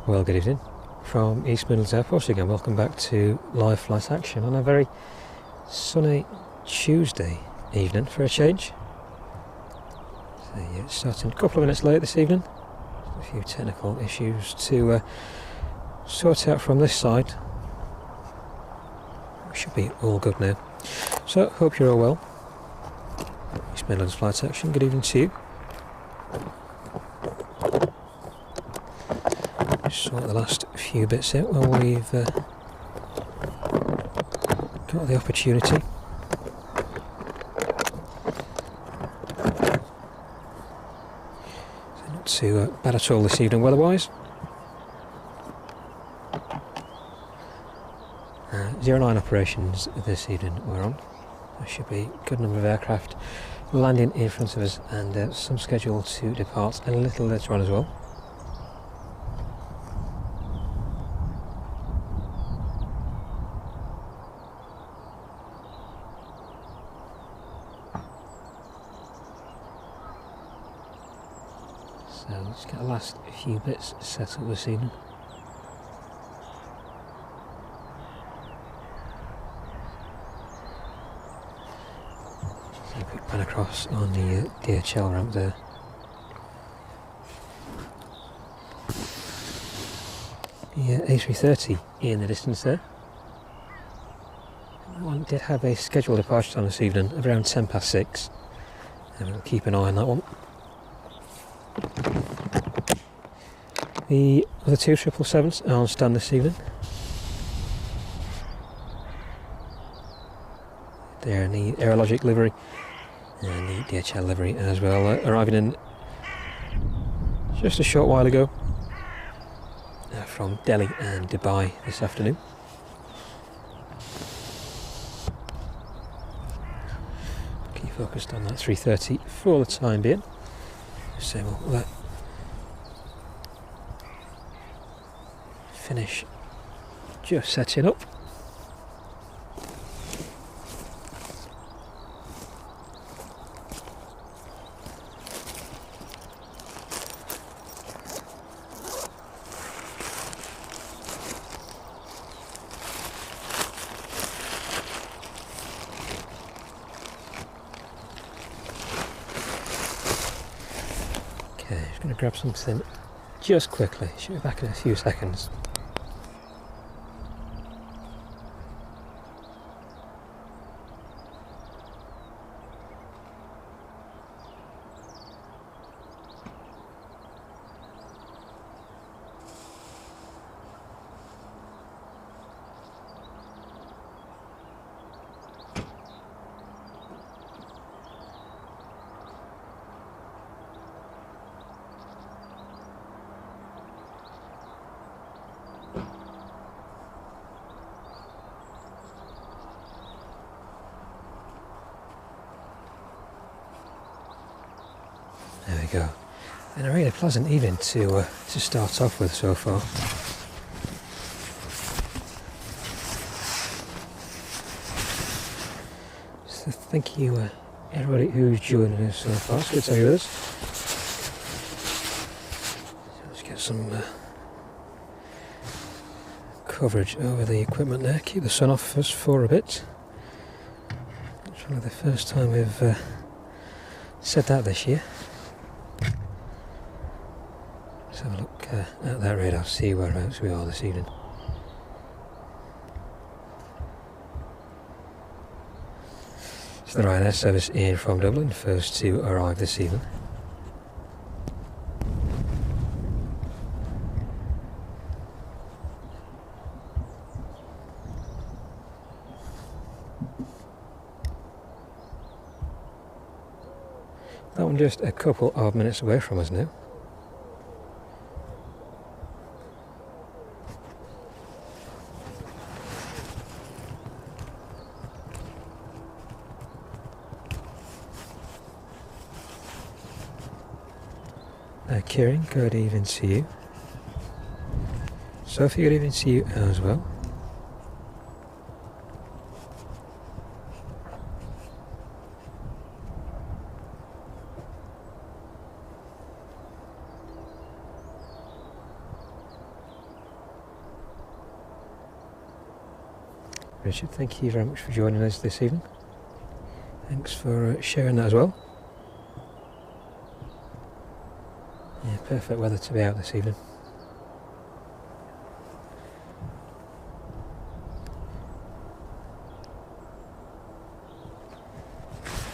Well, good evening from East Midlands Airport again. Welcome back to live flight action on a very sunny Tuesday evening for a change. So yeah, it's starting a couple of minutes late this evening. A few technical issues to sort out from this side. We should be all good now. So, hope you're all well. East Midlands flight action, good evening to you. Sort the last few bits out while we've got the opportunity. So not too bad at all this evening weather-wise. 09 operations this evening we're on. There should be a good number of aircraft landing in front of us and some scheduled to depart a little later on as well. So let's get the last few bits set up this evening. So a quick pan across on the DHL ramp there. The A330 in the distance there. That one did have a scheduled departure time this evening of around 6:10, and we'll keep an eye on that one. The other two 777s are on stand this evening. They're in the Aerologic livery and the DHL livery as well, arriving in just a short while ago from Delhi and Dubai this afternoon. Keep focused on that 330 for the time being. So we'll finish just setting up. Okay, just going to grab something just quickly. Should be back in a few seconds. There we go. And a really pleasant evening to start off with so far. So thank you everybody who's joining us so far. It's good to have you with us. So let's get some coverage over the equipment there. Keep the sun off us for a bit. It's probably the first time we've said that this year. Let's have a look at that radar, see whereabouts we are this evening. It's the Ryanair service in from Dublin, first to arrive this evening. That one just a couple of minutes away from us now. Kieran, good evening to you. Sophie, good evening to you as well. Richard, thank you very much for joining us this evening. Thanks for sharing that as well. Yeah, perfect weather to be out this evening.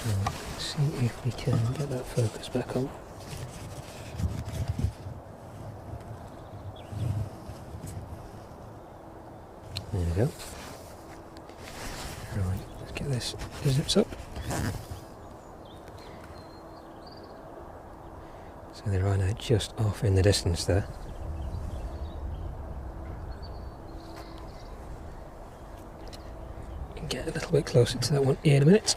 Let's see if we can get that focus back on. There we go. Right, let's get this zips up. So they're right now just off in the distance there. Can get a little bit closer to that one here in a minute.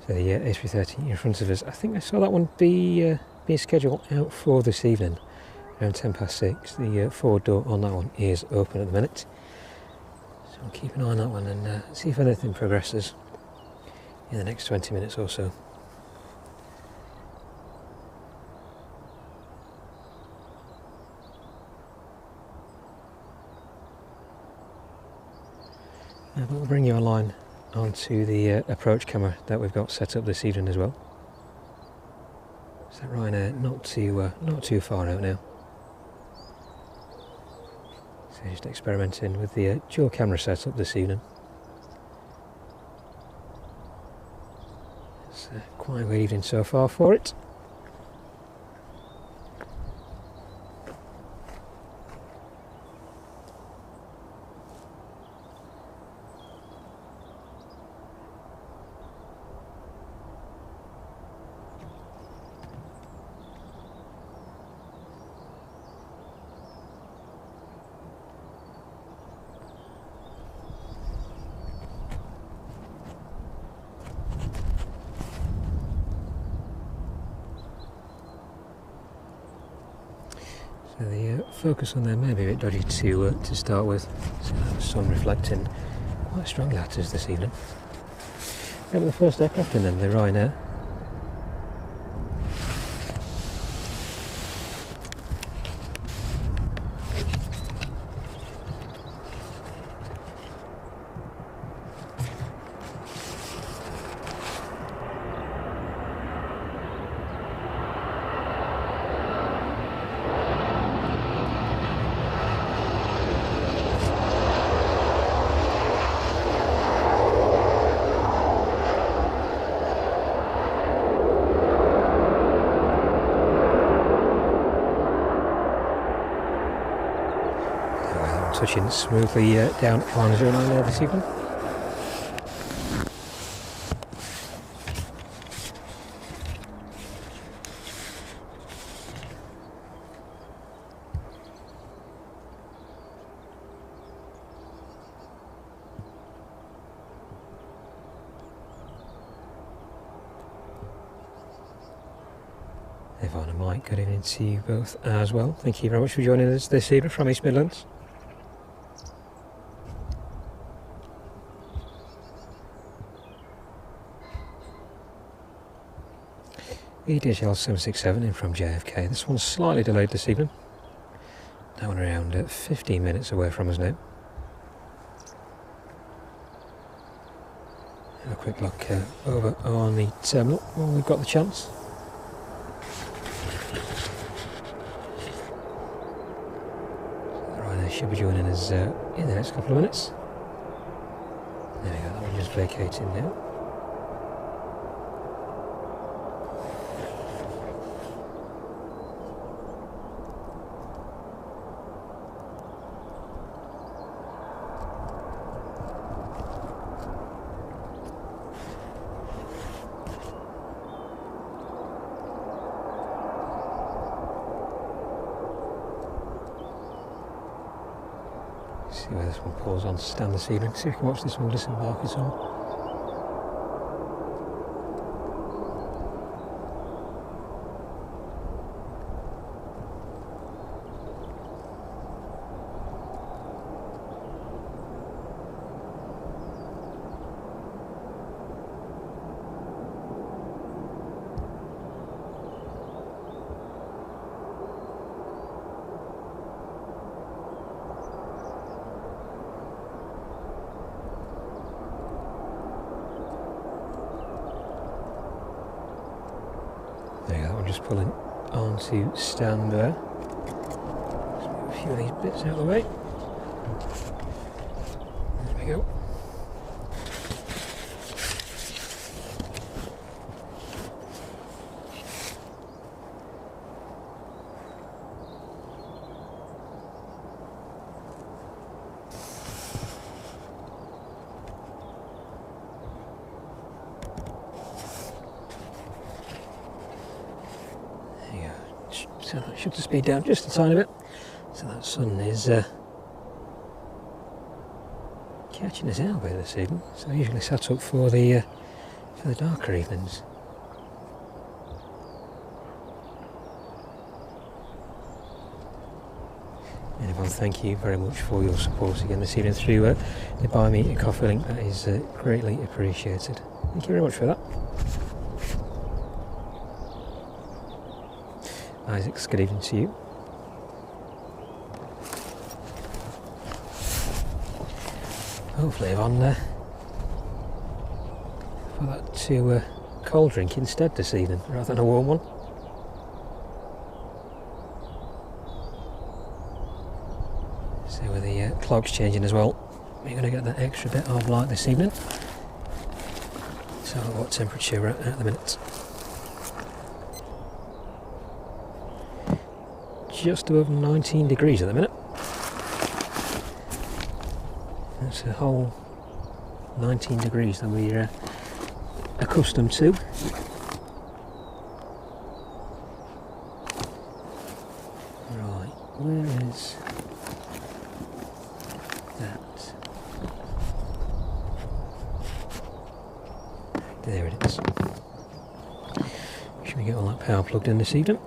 So the A330 in front of us, I think I saw that one being scheduled out for this evening, around 6:10. The forward door on that one is open at the minute. So we'll keep an eye on that one and see if anything progresses in the next 20 minutes or so. But we'll bring you online onto the approach camera that we've got set up this evening as well. So Ryanair not too far out now. So just experimenting with the dual camera setup this evening. It's quite a good evening so far for it. So the focus on there may be a bit dodgy to start with. So the sun reflecting quite strongly at us this evening. Yeah, but the first aircraft in then, the Ryanair. Touching smoothly down on 09 there this evening. Yvonne and Mike, good evening to you both as well. Thank you very much for joining us this evening from East Midlands. EDHL 767 in from JFK. This one's slightly delayed this evening. That one around 15 minutes away from us now. Have a quick look over on the terminal when we've got the chance. Ryanair should be joining us in the next couple of minutes. There we go, that one just vacating now. See where this one pulls on to stand this evening. See if we can watch this one disembark as well. just pulling onto stand there. Let's move a few of these bits out of the way. There we go. So that should speed down just a tiny bit. So that sun is catching us out a bit this evening. So I usually set up for the darker evenings. Anyone, thank you very much for your support again this evening through the Buy Me a Coffee link. That is greatly appreciated. Thank you very much for that. Isaac, good evening to you. Hopefully I'm on for that to cold drink instead this evening rather than a warm one. So with the clock's changing as well, we're going to get that extra bit of light this evening. So what temperature we're at the minute. Just above 19 degrees at the minute. That's a whole 19 degrees that we're accustomed to. Right, where is that? There it is. Should we get all that power plugged in this evening?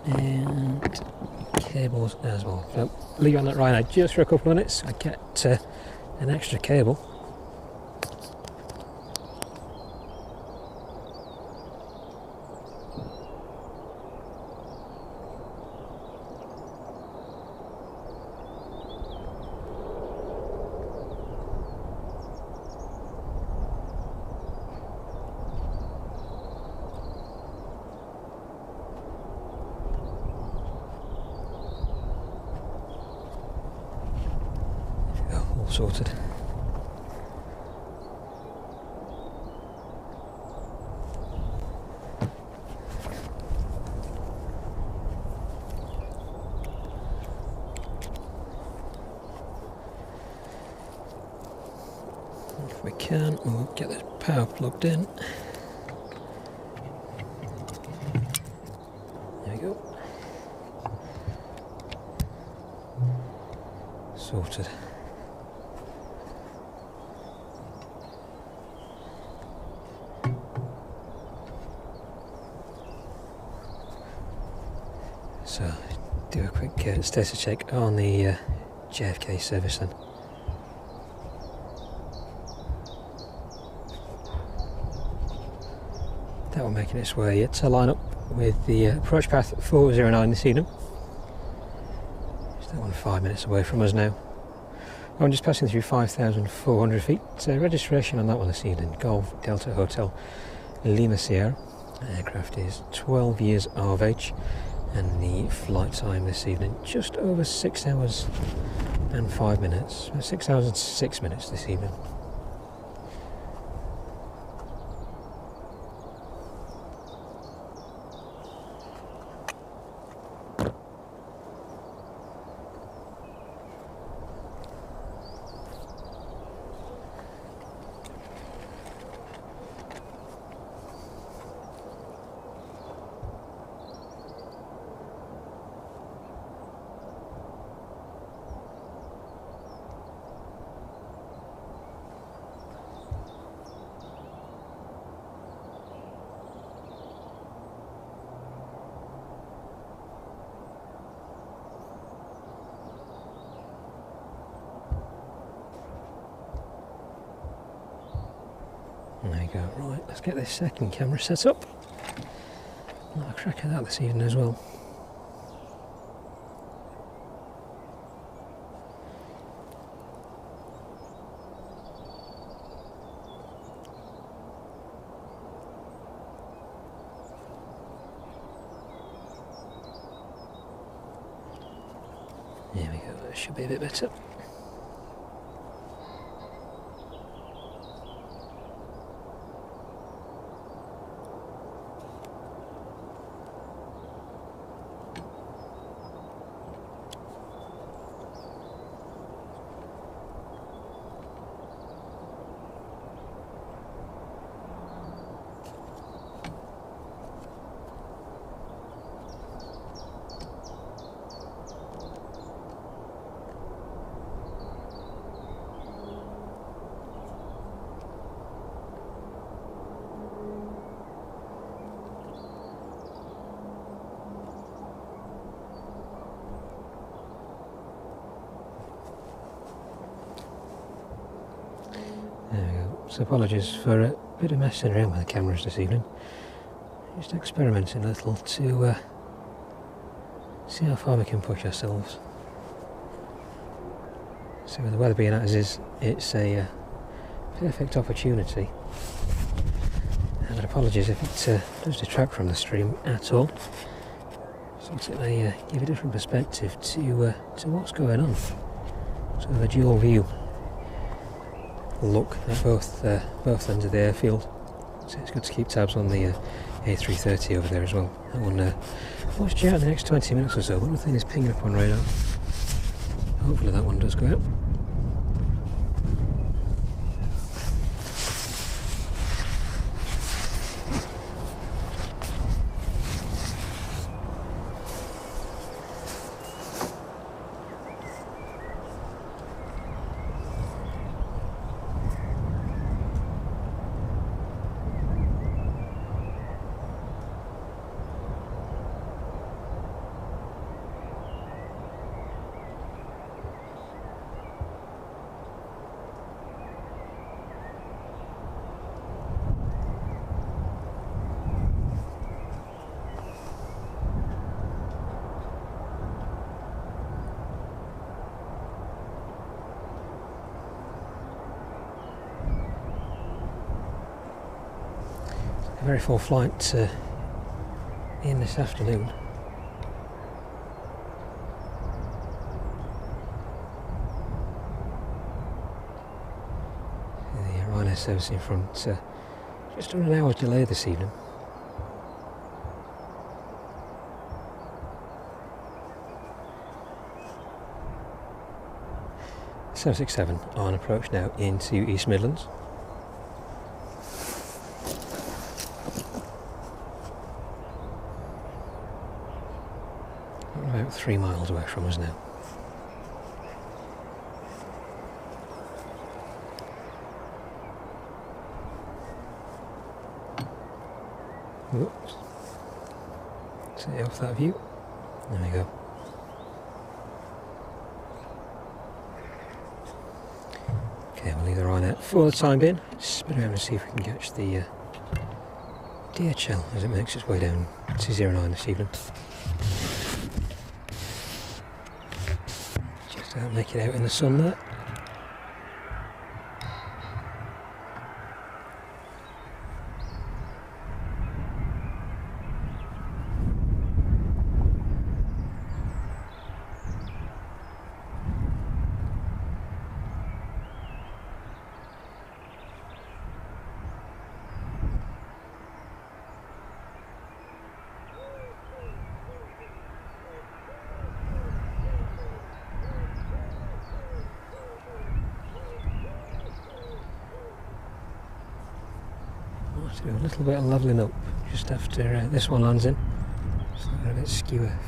And cables as well. So leave it on that right now just for a couple of minutes. I get an extra cable. Sorted. If we can, we'll get the power plugged in. There we go. Sorted. So, do a quick status check on the JFK service then. That will make its way to line up with the approach path 409 this evening. Just that one 5 minutes away from us now. I'm just passing through 5,400 feet. Registration on that one this evening, Golf Delta Hotel Lima Sierra. Aircraft is 12 years of age. And the flight time this evening, just over 6 hours and 5 minutes. 6 hours and 6 minutes this evening. There you go, right, let's get this second camera set up. I'll crack at that this evening as well. There we go, that should be a bit better. There we go. So apologies for a bit of messing around with the cameras this evening. Just experimenting a little to see how far we can push ourselves. So with the weather being as is, it's a perfect opportunity. But apologies if it does detract from the stream at all. So it may give a different perspective to what's going on. So the dual view look at both ends of the airfield. So it's good to keep tabs on the A330 over there as well. That one will watch out in the next 20 minutes or so. One thing is pinging up on radar. Hopefully that one does go out. Very full flight in this afternoon. The RUNWAY service in front, just under an hour's delay this evening. (767) on approach now into East Midlands. About 3 miles away from us now. Oops. Set off that view. There we go. Okay, we'll leave the eye out for the time being. Spin around and see if we can catch the DHL as it makes its way down to 09 this evening. Make it out in the sun there. Do a little bit of levelling up just after this one lands in. It's a bit skewer.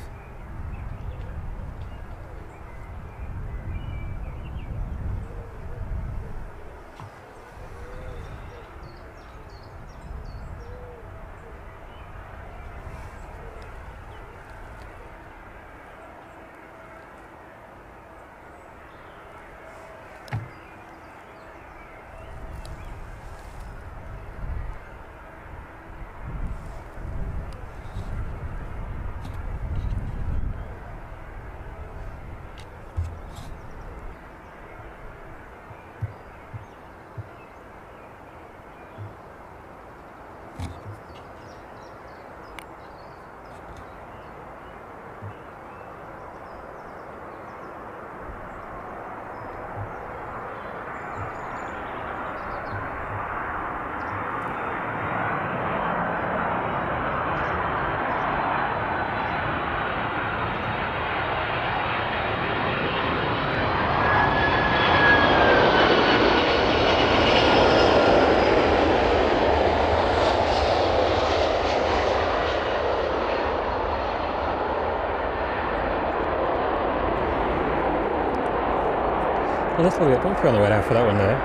a little bit bumpy on the way down for that one there.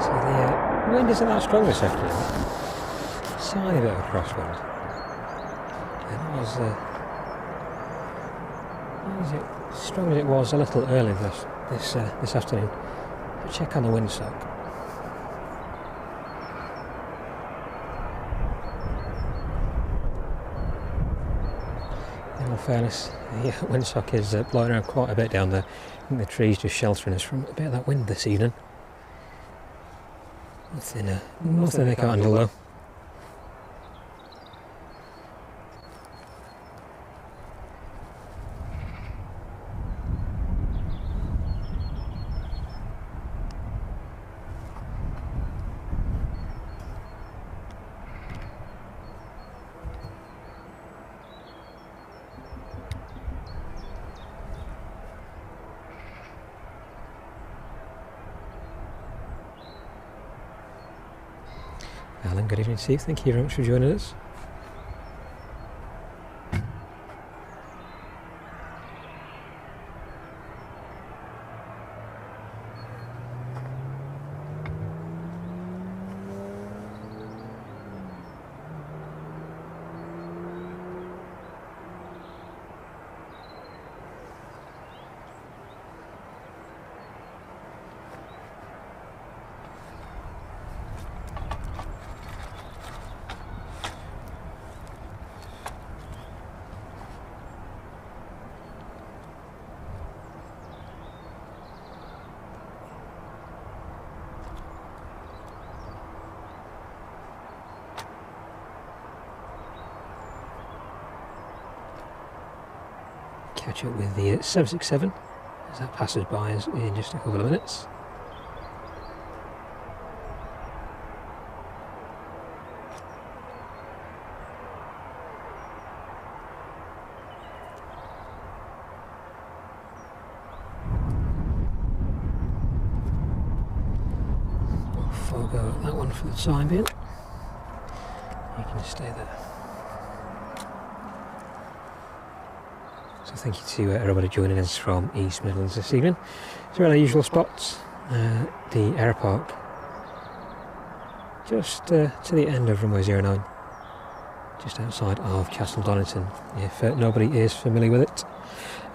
So the wind isn't that strong this afternoon. Tiny bit of a crosswind. And it was not as strong as it was a little early this afternoon. But check on the windsock. In all fairness, the windsock is blowing around quite a bit down there. I think the trees just sheltering us from a bit of that wind this evening. Nothing they can't handle though. Alan, good evening to you. Thank you very much for joining us. Catch up with the 767 as that passes by us in just a couple of minutes. We'll forego that one for the time being. You can stay there. So thank you to everybody joining us from East Midlands this evening. So we're at our usual spots, the Aeropark, just to the end of runway 09, just outside of Castle Donington. If nobody is familiar with it,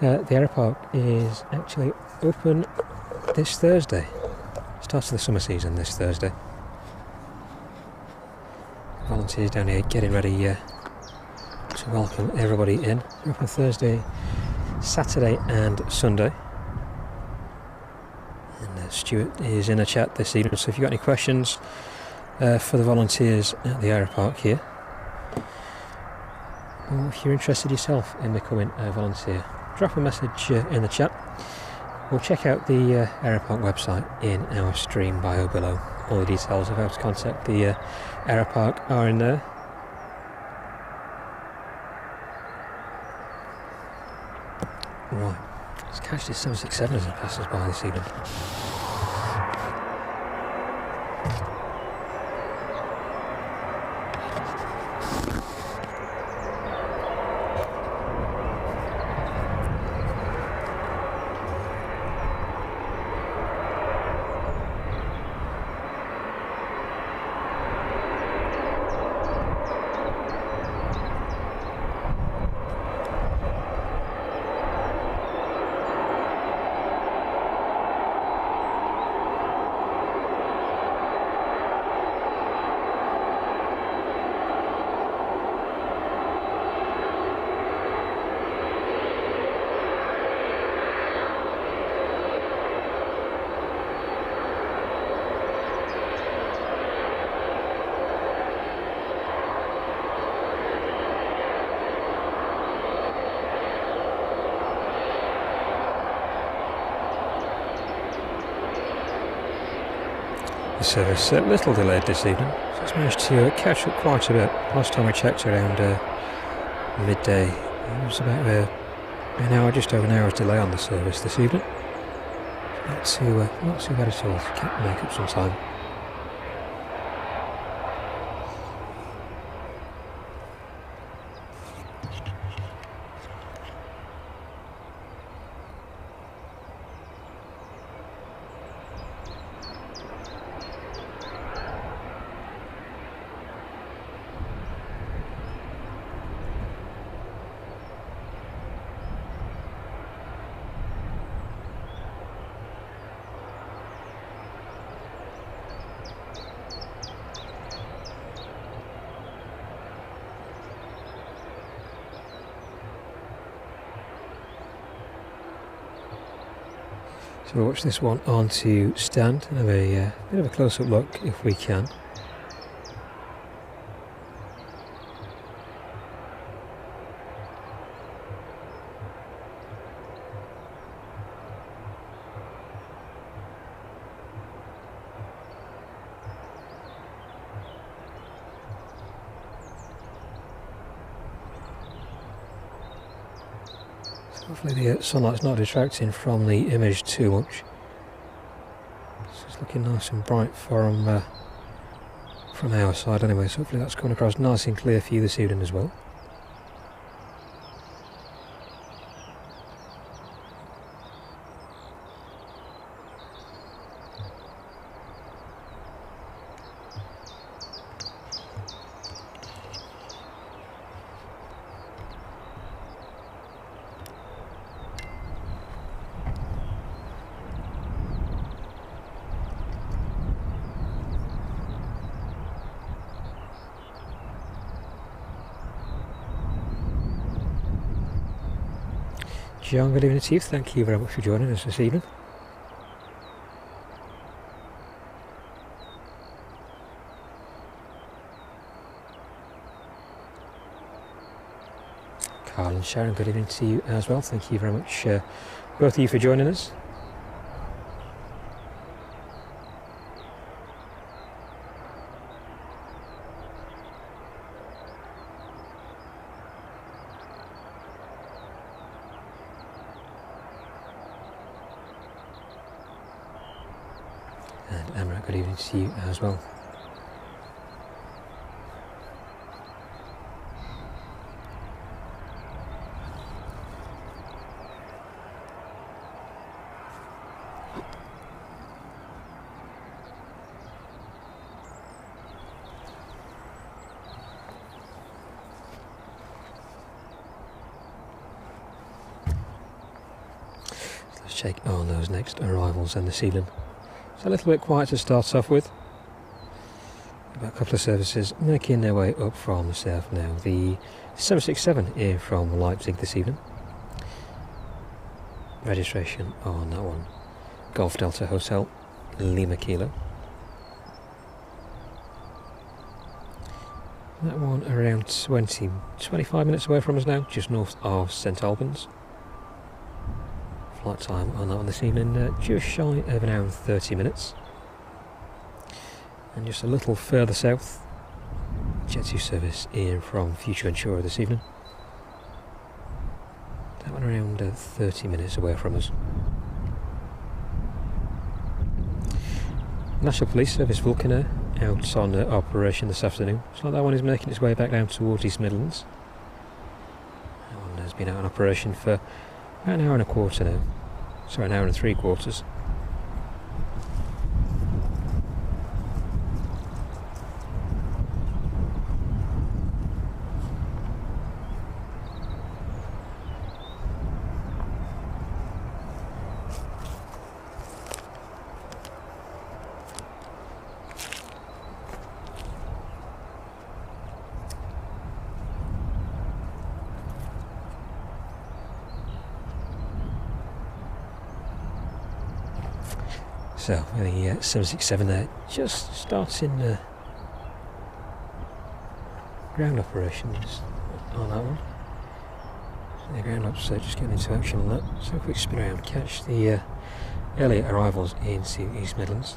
the Aeropark is actually open this Thursday. Starts the summer season this Thursday. Volunteers down here getting ready to welcome everybody in. We're open Thursday, Saturday and Sunday. And Stuart is in a chat this evening, so if you've got any questions for the volunteers at the Aeropark here, or if you're interested yourself in becoming a volunteer, drop a message in the chat. We'll check out the Aeropark website in our stream bio below. All the details of how to contact the Aeropark are in there. Right, let's catch this 767 as it passes by this evening. The service a little delayed this evening, so it's managed to catch up quite a bit. Last time I checked around midday, it was about an hour, just over an hour's delay on the service this evening. Not too bad at all, can't make up some time. So we'll watch this one on to stand and have a bit of a close-up look if we can. Hopefully the sunlight's not distracting from the image too much. It's looking nice and bright from our side anyway, so hopefully that's coming across nice and clear for you this evening as well. John, good evening to you. Thank you very much for joining us this evening. Carl and Sharon, good evening to you as well. Thank you very much, both of you, for joining us. And Amra, good evening to you as well. So let's check on those next arrivals then this evening. It's a little bit quiet to start off with. About a couple of services making their way up from the south now. The 767 in from Leipzig this evening. Registration on that one. Golf Delta Hotel, Lima Kilo. That one around 25 minutes away from us now, just north of St Albans. Flight time on that one this evening, just shy of an hour and 30 minutes. And just a little further south, Jet2 service in from Future Insurer this evening. That one around 30 minutes away from us. National Police Service Vulcan out on operation this afternoon. Looks like that one is making its way back down towards East Midlands. That one has been out on operation for about an hour and a quarter now. Sorry, an hour and 3/4. So, the 767 there, just starting ground operations on that one. So the ground ops just getting into action on that. So a quick spin around, catch the earlier arrivals into East Midlands.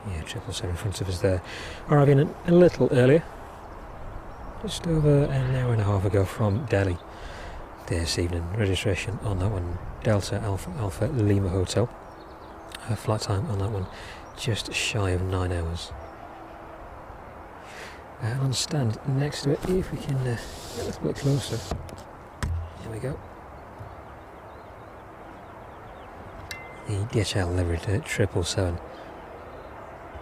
Yeah, 777 in front of us there. Arriving a little earlier. Just over an hour and a half ago from Delhi this evening. Registration on that one, Delta Alpha Lima Hotel. Flight time on that one, just shy of 9 hours. On stand next to it, if we can get a little bit closer. There we go. The DHL levered 777.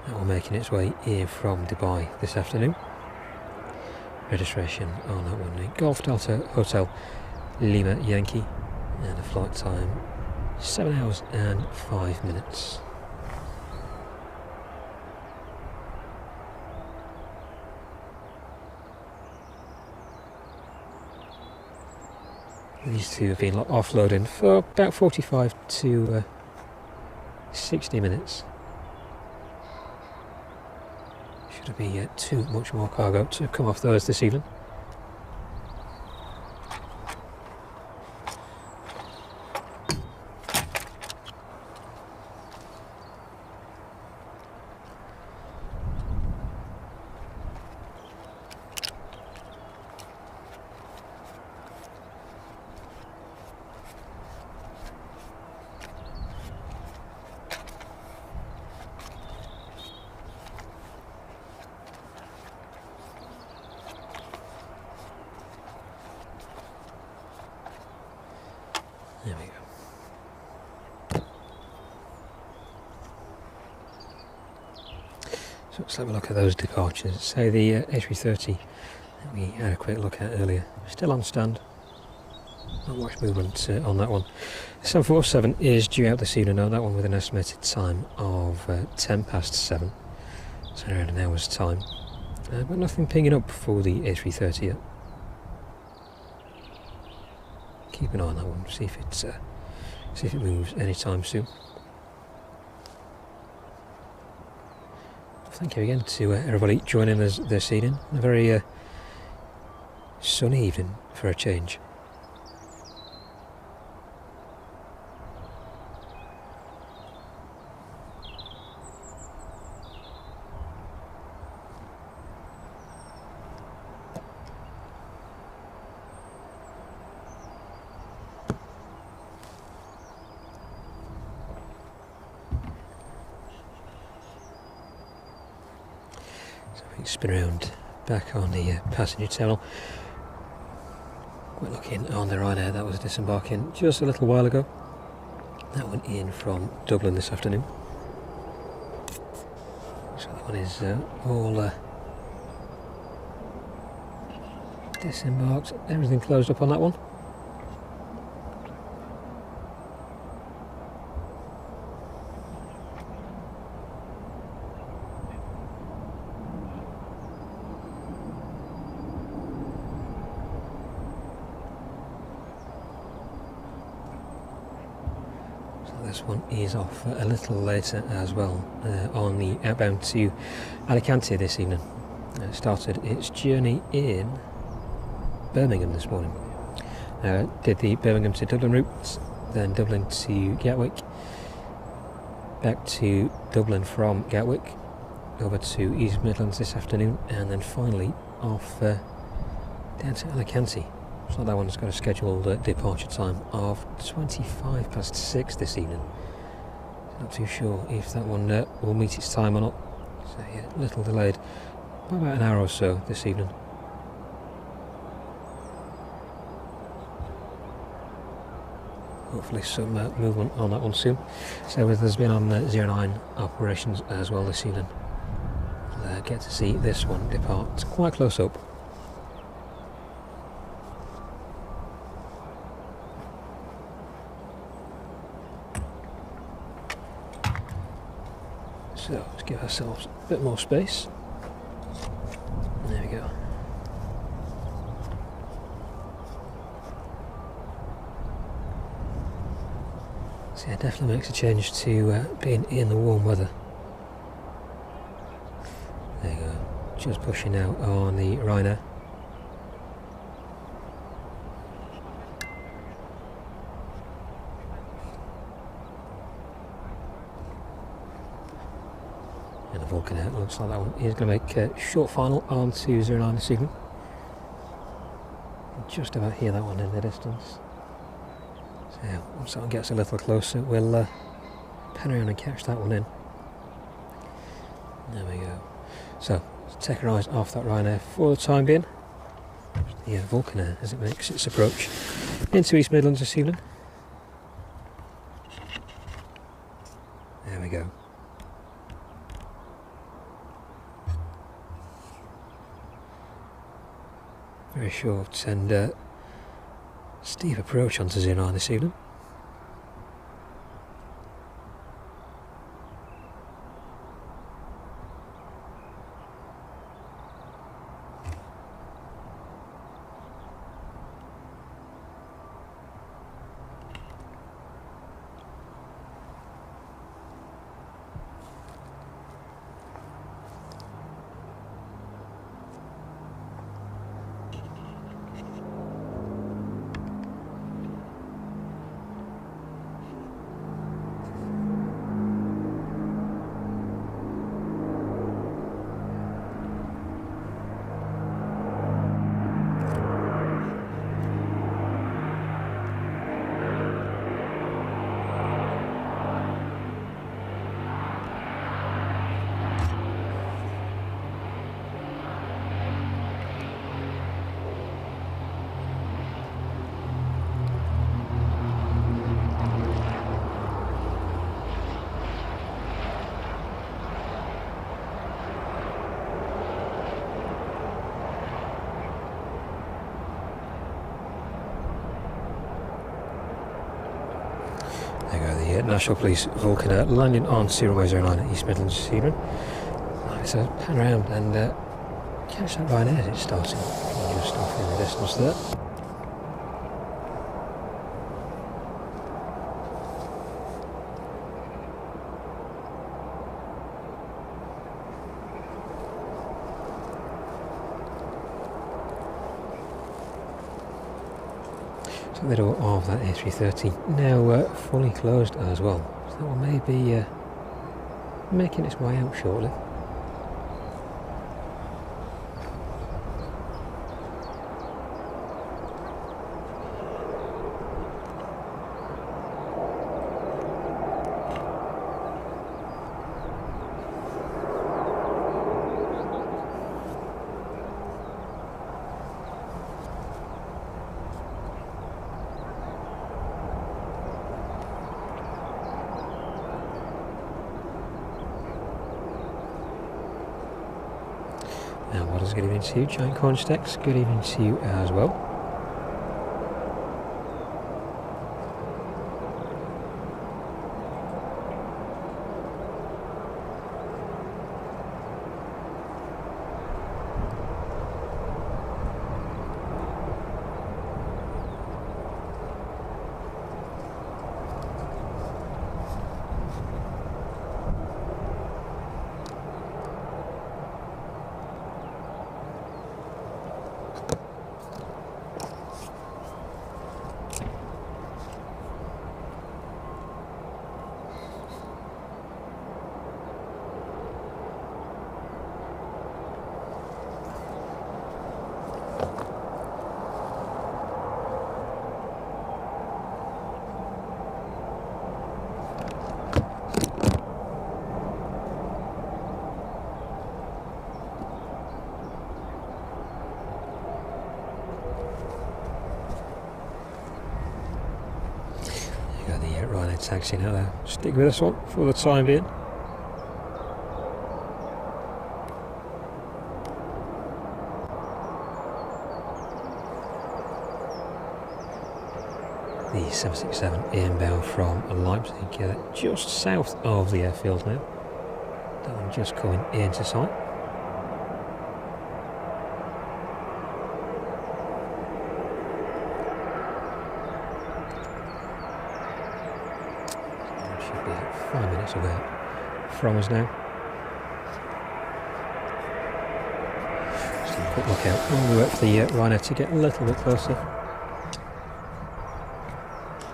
That one making its way in from Dubai this afternoon. Registration on that one, Golf Delta Hotel Lima Yankee, and a flight time 7 hours and 5 minutes. These two have been offloading for about 45 to 60 minutes. Should be too much more cargo to come off those this evening. There we go. So let's have a look at those departures. So the A330 that we had a quick look at earlier, still on stand. Not much movement on that one. The 747 is due out this evening now, that one with an estimated time of 10 past 7. So around an hour's time. But nothing pinging up for the A330 yet. Keep an eye on that one, see if it moves anytime soon. Thank you again to everybody joining us this evening. A very sunny evening for a change. Spin around back on the passenger terminal. We're looking on the Ryanair that was disembarking just a little while ago. That went in from Dublin this afternoon. So that one is all disembarked. Everything closed up on that one. This one is off a little later as well, on the outbound to Alicante this evening. It started its journey in Birmingham this morning. Did the Birmingham to Dublin route, then Dublin to Gatwick, back to Dublin from Gatwick, over to East Midlands this afternoon, and then finally off down to Alicante. So that one's got a scheduled departure time of 25 past 6 this evening. Not too sure if that one will meet its time or not. So yeah, a little delayed by about an hour or so this evening. Hopefully some movement on that one soon. So there's been on 09 operations as well this evening. We'll get to see this one depart quite close up. So let's give ourselves a bit more space. There we go. So yeah, definitely makes a change to being in the warm weather. There you go. Just pushing out on the Ryanair. And the Vulcan out, looks like that one is going to make a short final on 209 this evening. Just about hear that one in the distance. So yeah, once that one gets a little closer, we'll pan around and catch that one in. There we go. So, let's take our eyes off that Ryanair for the time being. The Vulcan Air as it makes its approach into East Midlands this evening. There we go. Very short and steep approach onto 09 this evening. National Police Vulcaner landing on runway 09 at East Midlands Airport. So pan around and catch that Ryanair as it's starting. Just off in the distance there. So the door of that A330 now fully closed as well. So that one may be making its way out shortly. And what is good evening to you, Giant Corn Stacks, good evening to you as well. You got the Ryanair taxiing out there. Stick with this one for the time being. The 767 inbound from Leipzig, just south of the airfield now. That one just coming into sight. Should be 5 minutes away from us now. Just a quick look out on the way for the Ryanair to get a little bit closer.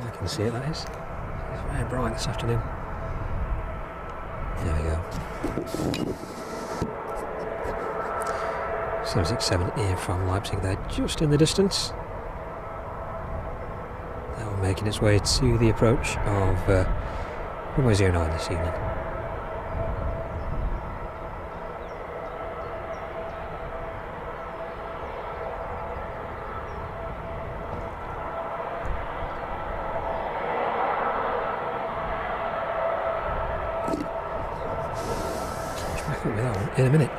I can see it, that is. It's very bright this afternoon. There we go. 767 in from Leipzig there, just in the distance. That one making its way to the approach of runway 09 this evening. Back up with that one in a minute,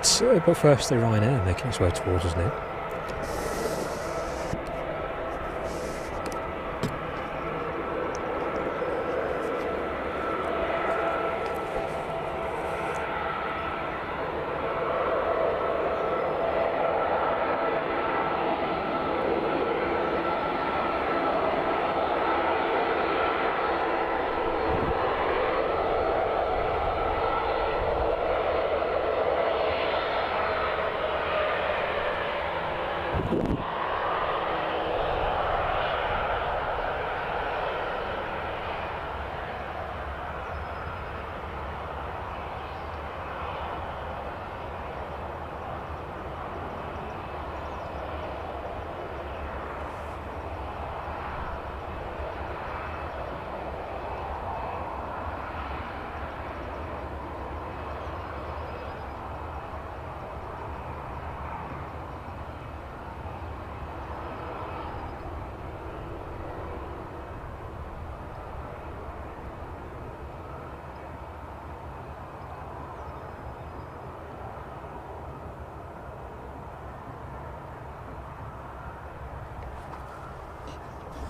but first the Ryanair making its way towards us now.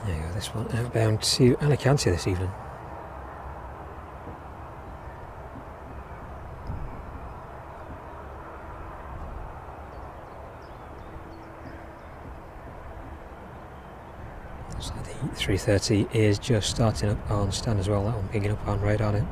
There you go, this one outbound to Alicante this evening. So the 330 is just starting up on stand as well, that one picking up on radar now.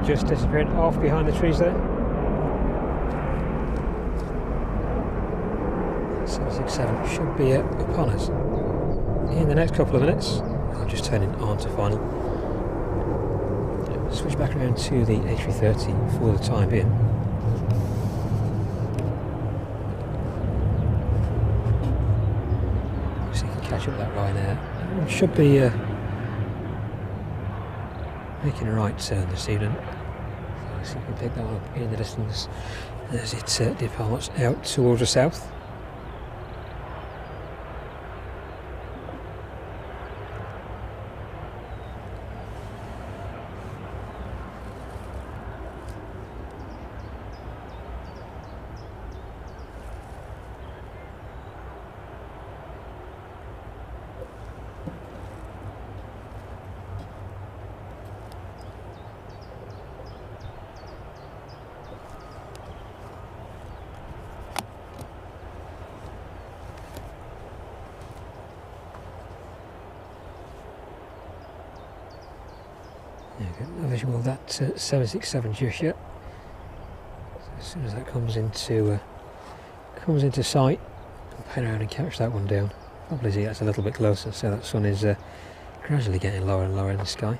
Just disappeared off behind the trees there. 767 should be upon us in the next couple of minutes. I'm just turning on to final. Switch back around to the A330 for the time being. So you can catch up with that Ryanair. Should be making a right turn this evening. So you can pick that one up in the distance as it departs out towards the south. No visual of that 767 just yet. So as soon as that comes into sight, I'll pan around and catch that one down. Probably as it gets a little bit closer, so that sun is gradually getting lower and lower in the sky.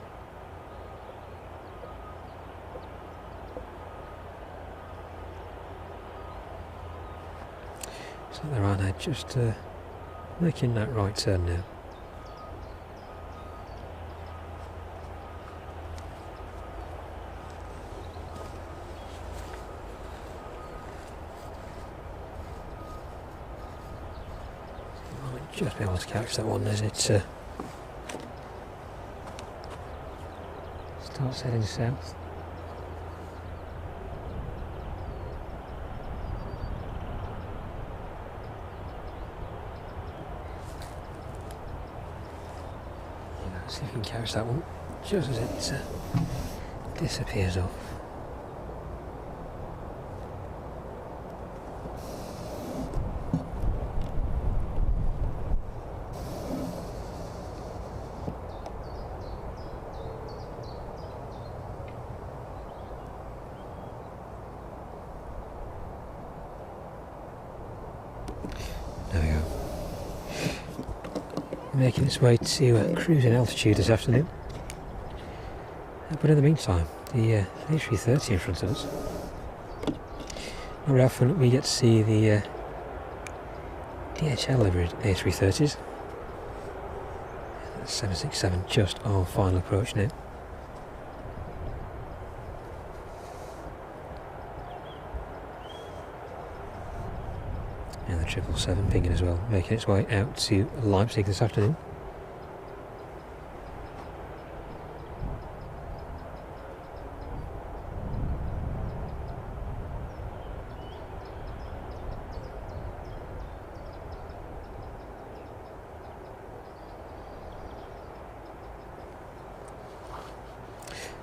So the Ryanair just making that right turn now. Just be able to catch that one as it starts heading south. See if you can catch that one just as it disappears off. There we go. Making its way to cruising altitude this afternoon. But in the meantime, the A330 in front of us. Not very often we get to see the DHL liveried A330s. 767 just on final approach now. And the 777 pinging as well, making its way out to Leipzig this afternoon.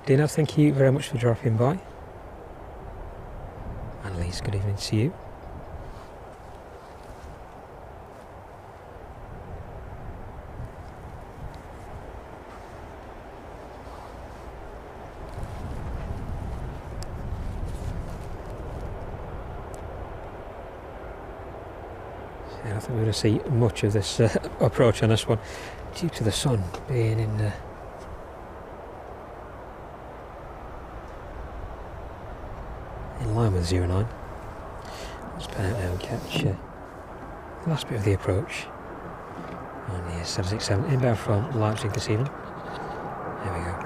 Dino, thank you very much for dropping by. Annalise, good evening to you. I don't think we're going to see much of this approach on this one due to the sun being in line with 09. Let's pen out now and catch the last bit of the approach on the 767 inbound from Leipzig this evening. There we go.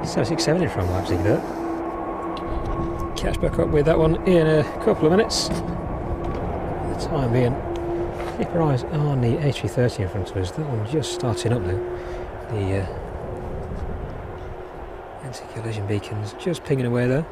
So 6-7 in from Leipzig there. Catch back up with that one in a couple of minutes. For the time being, keep your eyes on the A330 in front of us. That one just starting up now. The anti-collision beacons just pinging away there.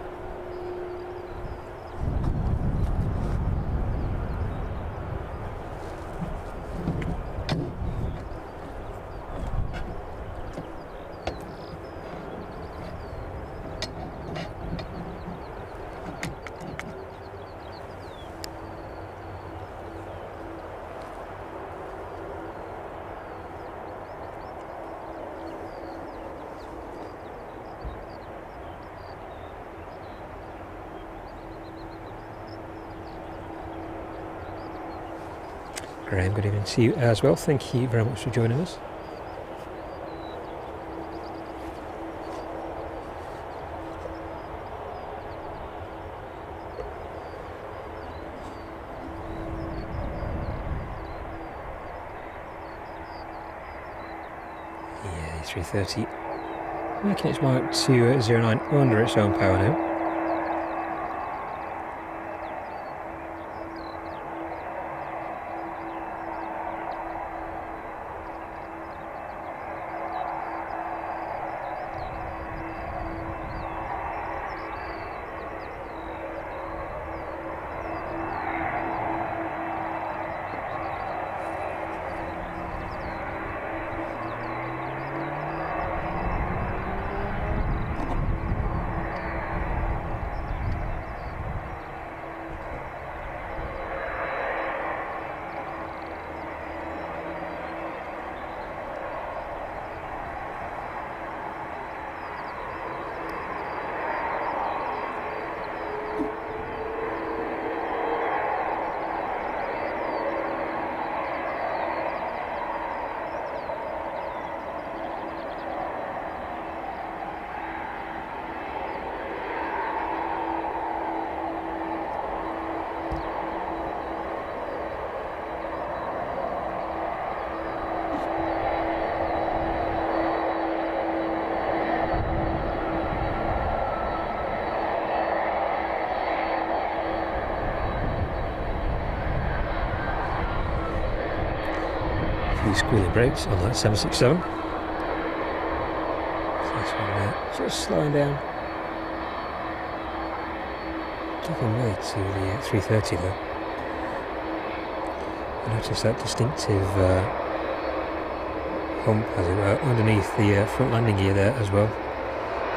Graham, good evening to you as well. Thank you very much for joining us. Yeah, 330 making its way up to 09 under its own power now. Squealing brakes on that 767. So this one just slowing down, giving way to the 330 though. I notice that distinctive hump, as it were, underneath the front landing gear there as well.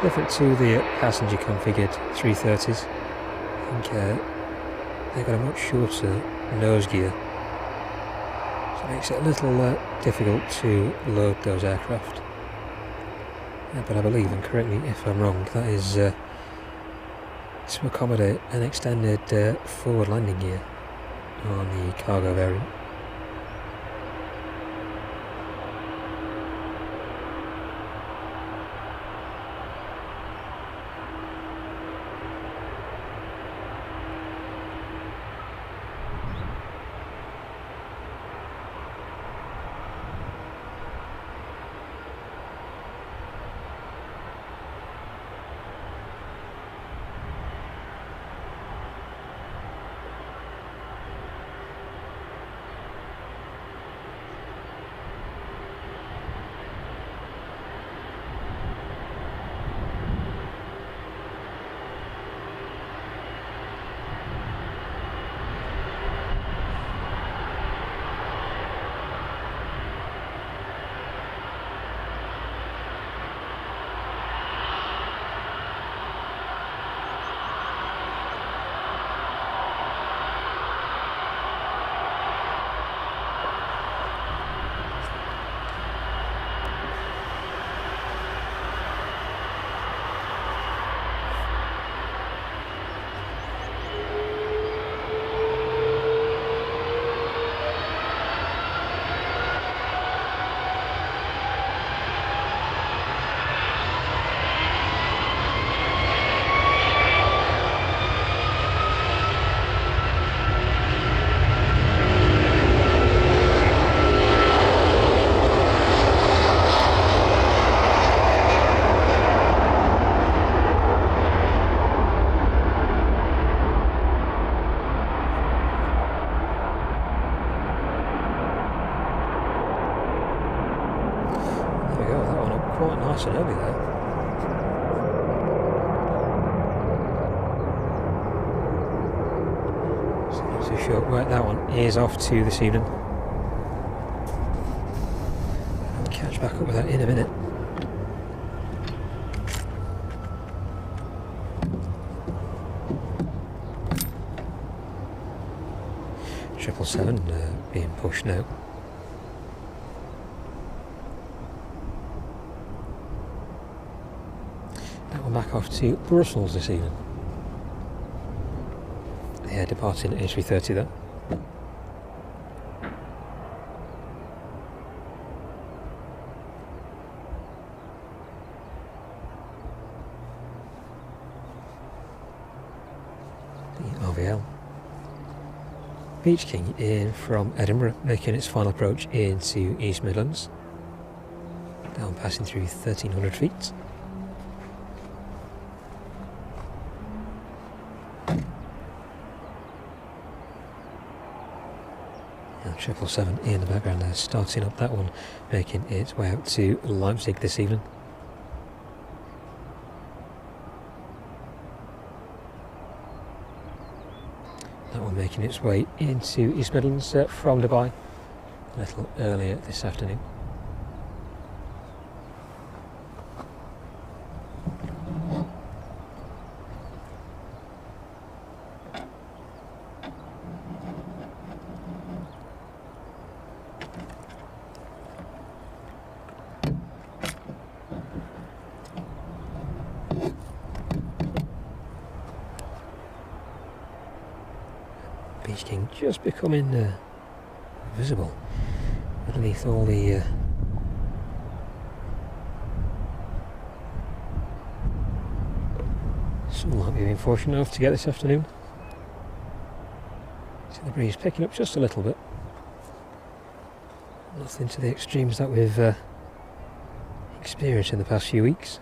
Different to the passenger configured 330s. I think they've got a much shorter nose gear. Makes it a little difficult to load those aircraft. But I believe, and correct me if I'm wrong, that is to accommodate an extended forward landing gear on the cargo variant. nice and early there. So not too sure where that one is off to this evening. I'll catch back up with that in a minute. Triple 7 being pushed now. That one back off to Brussels this evening. Yeah, departing A330 there. The RVL. Beach King in from Edinburgh, making its final approach into East Midlands. Down passing through 1,300 feet. And 777 in the background there, starting up that one, making its way out to Leipzig this evening. That one making its way into East Midlands from Dubai a little earlier this afternoon. Beach King just becoming visible underneath all the sunlight we've been fortunate enough to get this afternoon. See the breeze picking up just a little bit. Nothing to the extremes that we've experienced in the past few weeks.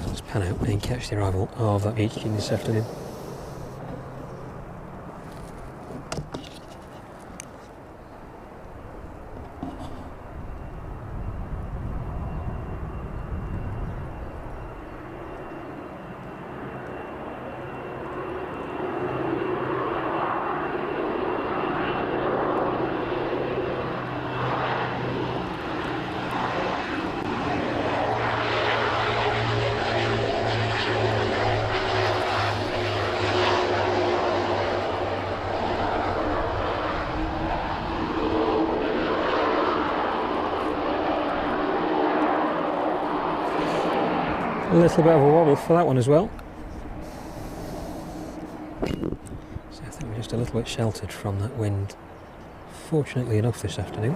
Let's pan out and catch the arrival of that Beach King this afternoon. A little bit of a wobble for that one as well. So I think we're just a little bit sheltered from that wind, fortunately enough this afternoon.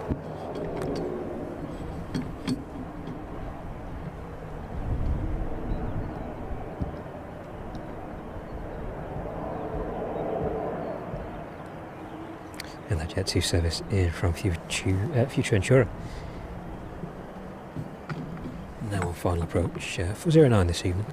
And that Jet 2 service in from Future Ventura. Now on final approach for 09 this evening.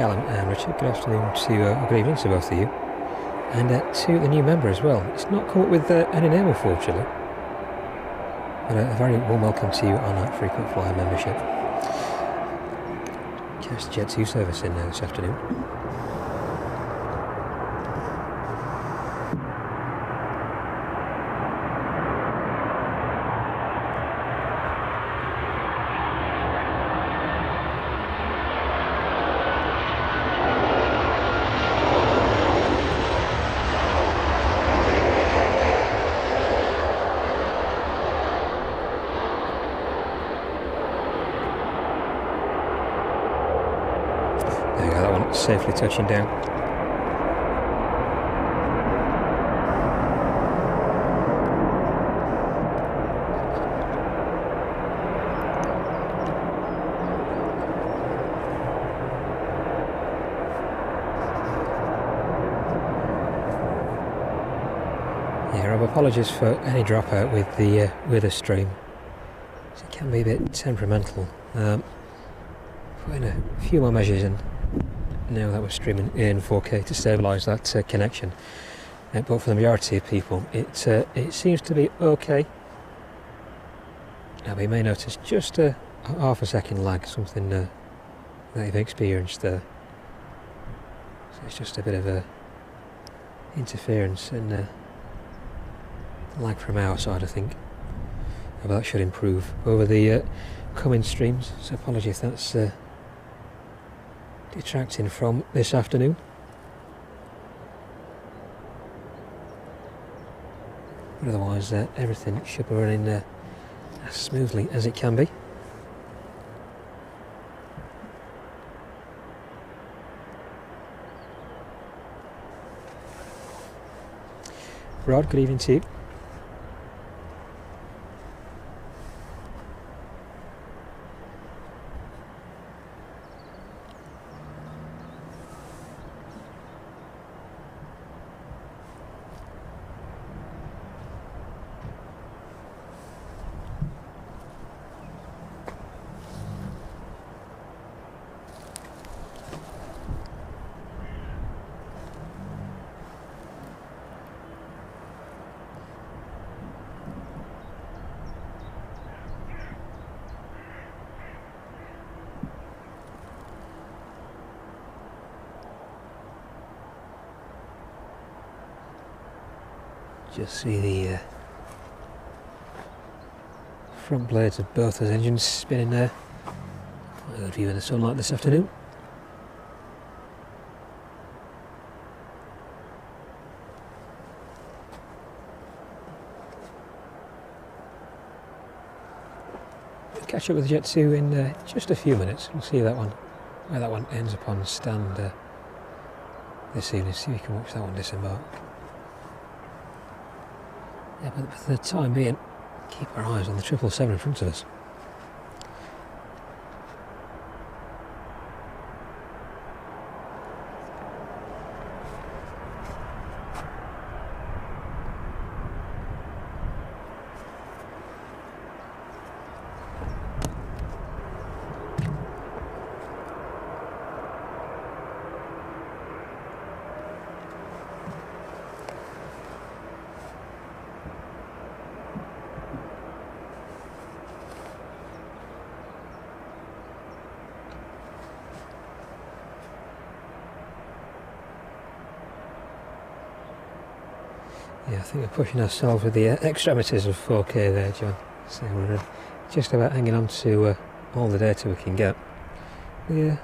Callum and Richard. Good afternoon to, good evening to both of you. And to the new member as well. It's not come up with any name, unfortunately. But a very warm welcome to you on that frequent flyer membership. Just Jet 2 service in this afternoon. Safely touching down. Yeah, Rob, apologies for any dropout with the stream. It can be a bit temperamental. Putting a few more measures in. Now that we're streaming in 4K to stabilise that connection, but for the majority of people it seems to be okay. Now we may notice just a half a second lag, something that you've experienced there. So it's just a bit of a interference and lag from our side, I think. But that should improve over the coming streams, so apologies if that's detracting from this afternoon. But otherwise everything should be running as smoothly as it can be. Rod, good evening to you. Just see the front blades of both those engines spinning there. Quite a good view in the sunlight this afternoon. We'll catch up with Jet 2 in just a few minutes. We'll see where that one ends up on stand this evening. See if we can watch that one disembark. Yeah, but for the time being, keep our eyes on the 777 in front of us. Yeah, I think we're pushing ourselves with the extremities of 4K there, John. So we're just about hanging on to all the data we can get. The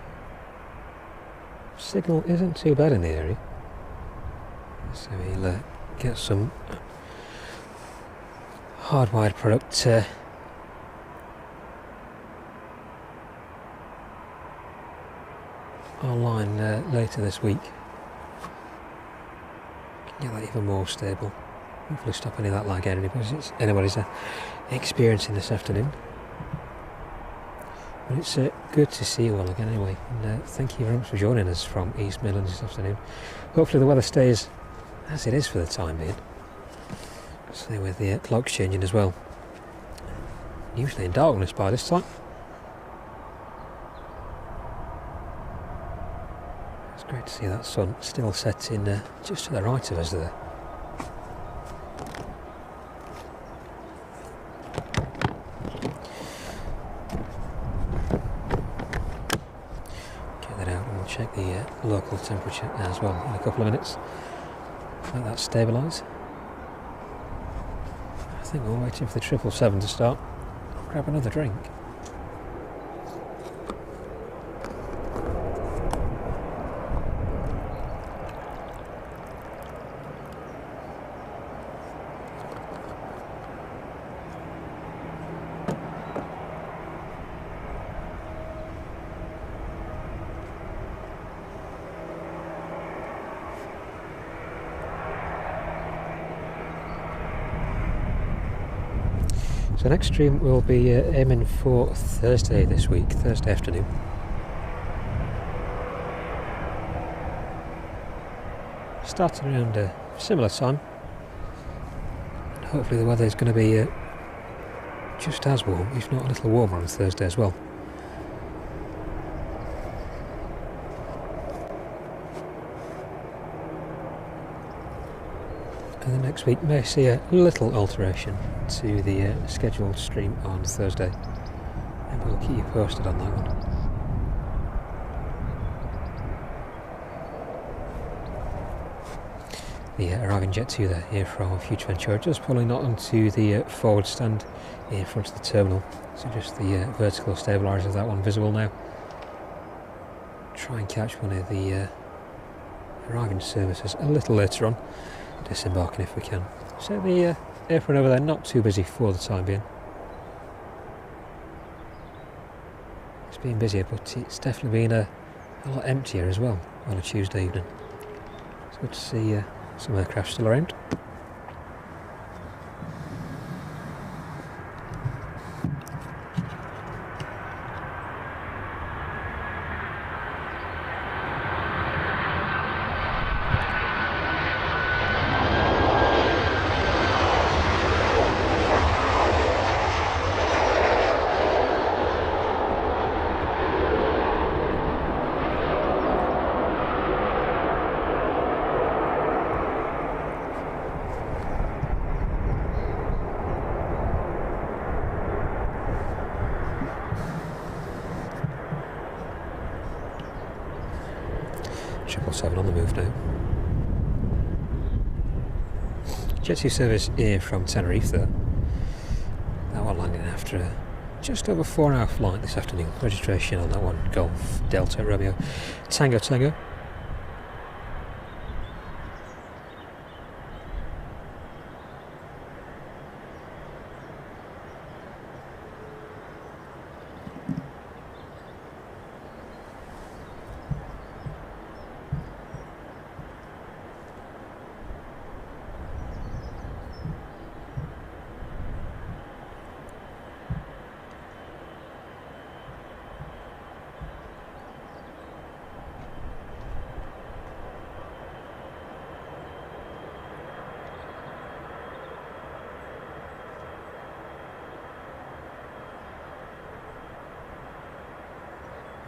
signal isn't too bad in the area. So we'll get some hardwired product online later this week. Get that even more stable. Hopefully stop any of that lag anybody's experiencing this afternoon. But it's good to see you all again anyway, and thank you very much for joining us from East Midlands this afternoon. Hopefully the weather stays as it is for the time being. Same with the clocks changing as well. Usually in darkness by this time. It's great to see that sun still setting just to the right of us there. Get that out and we'll check the local temperature as well in a couple of minutes. Let that stabilise. I think we're waiting for the 777 to start. I'll grab another drink. So next stream we'll be aiming for Thursday this week, Thursday afternoon. Starting around a similar time. And hopefully the weather is going to be just as warm, if not a little warmer on Thursday as well. And the next week may see a little alteration to the scheduled stream on Thursday, and we'll keep you posted on that one. The arriving Jet 2 there, here from Future Ventura, just pulling not onto the forward stand in front of the terminal, so just the vertical stabiliser of that one visible now. Try and catch one of the arriving services a little later on, disembarking if we can. So the airport over there not too busy for the time being. It's been busier, but it's definitely been a lot emptier as well on a Tuesday evening. It's good to see some aircraft still around. Seven on the move now. Jet 2 service here from Tenerife there. That one landing after just over 4-hour flight this afternoon. Registration on that one, Golf Delta Romeo Tango Tango.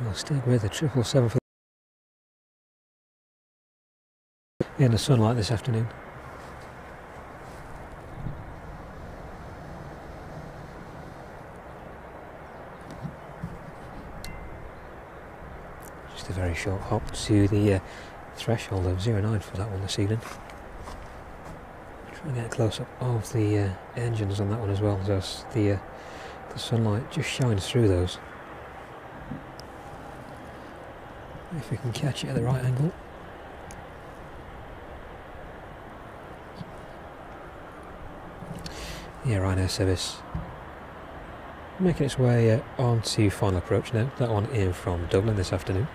We'll stick with the 777 for in the sunlight this afternoon. Just a very short hop to the threshold of 09 for that one this evening. Trying to get a close up of the engines on that one as well, as the sunlight just shines through those. If we can catch it at the right angle. Yeah, Ryanair service making its way on to final approach now. That one in from Dublin this afternoon.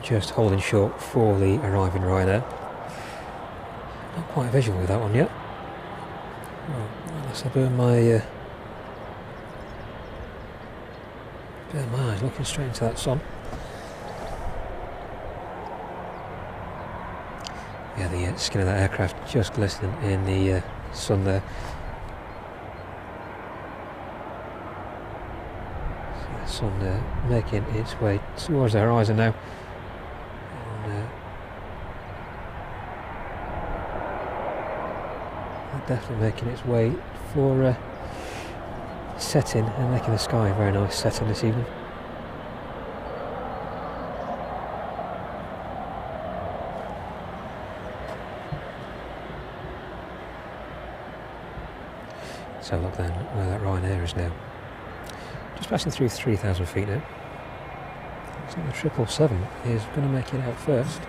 just holding short for the arriving Ryanair. Not quite visual with that one yet. Well, unless I burn my eyes looking straight into that sun. Yeah, the skin of that aircraft just glistening in the sun there. So the sun making its way towards the horizon now. And definitely making its way for setting and making the sky a very nice setting this evening. So look then where that Ryanair is now. Just passing through 3,000 feet now. So the 777 is going to make it out first.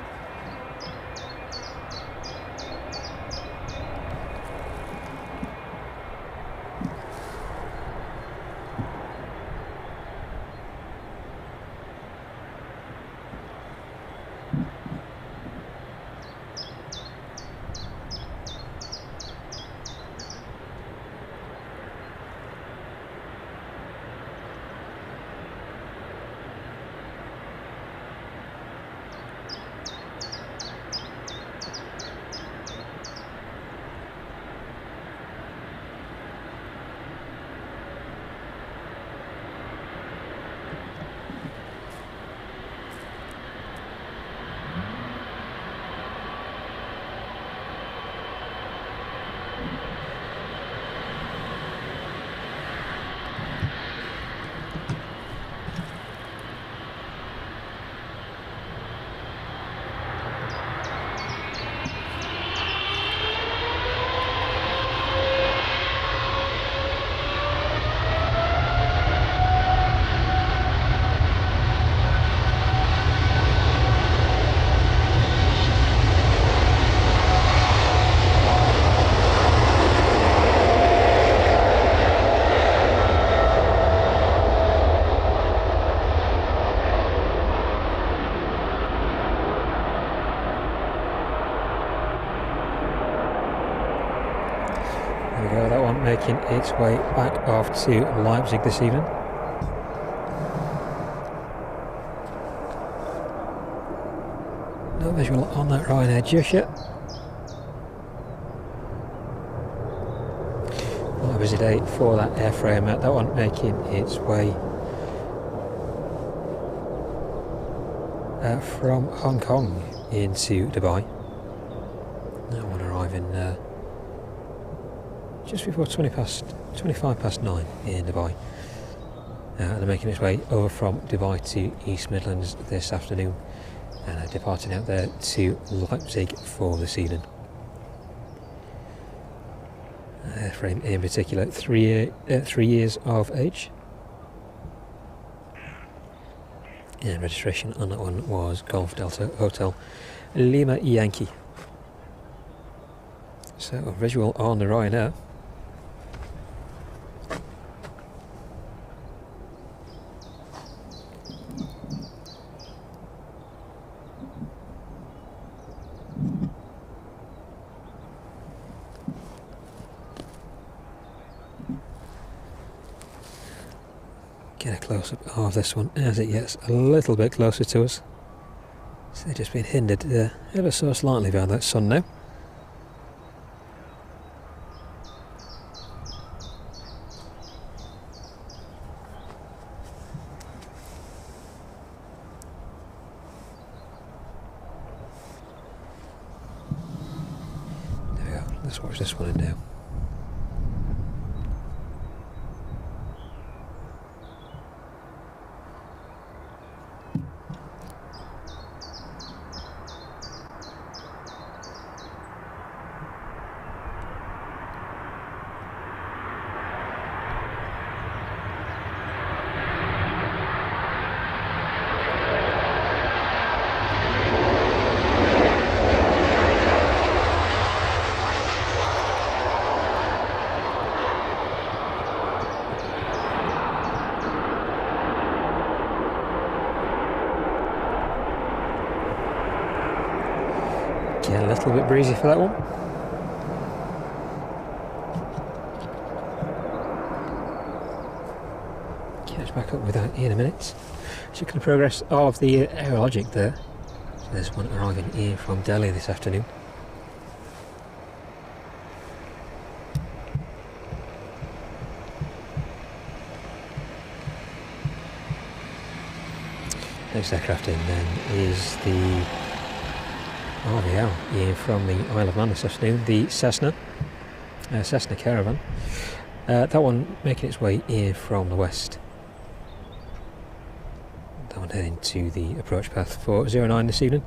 That one making its way back off to Leipzig this evening. No visual on that Ryanair just yet. What a busy day for that airframe. That one making its way from Hong Kong into Dubai. That one arriving just before 25 past 9 in Dubai. And they're making its way over from Dubai to East Midlands this afternoon, and departing out there to Leipzig for this evening. Airframe in particular, 3 years of age. And registration on that one was Golf Delta Hotel Lima Yankee. So a visual on the Ryanair. Get a close-up of this one as it gets a little bit closer to us. So they're just being hindered ever so slightly by that sun now. There we go, let's watch this one in now. little bit breezy for that one. Catch back up with that in a minute. Checking the progress of the Aerologic there. So there's one arriving here from Delhi this afternoon. Next aircraft in then is the RVL here from the Isle of Man this afternoon, the Cessna Caravan. That one making its way here from the west. That one heading to the approach path for 09 this evening.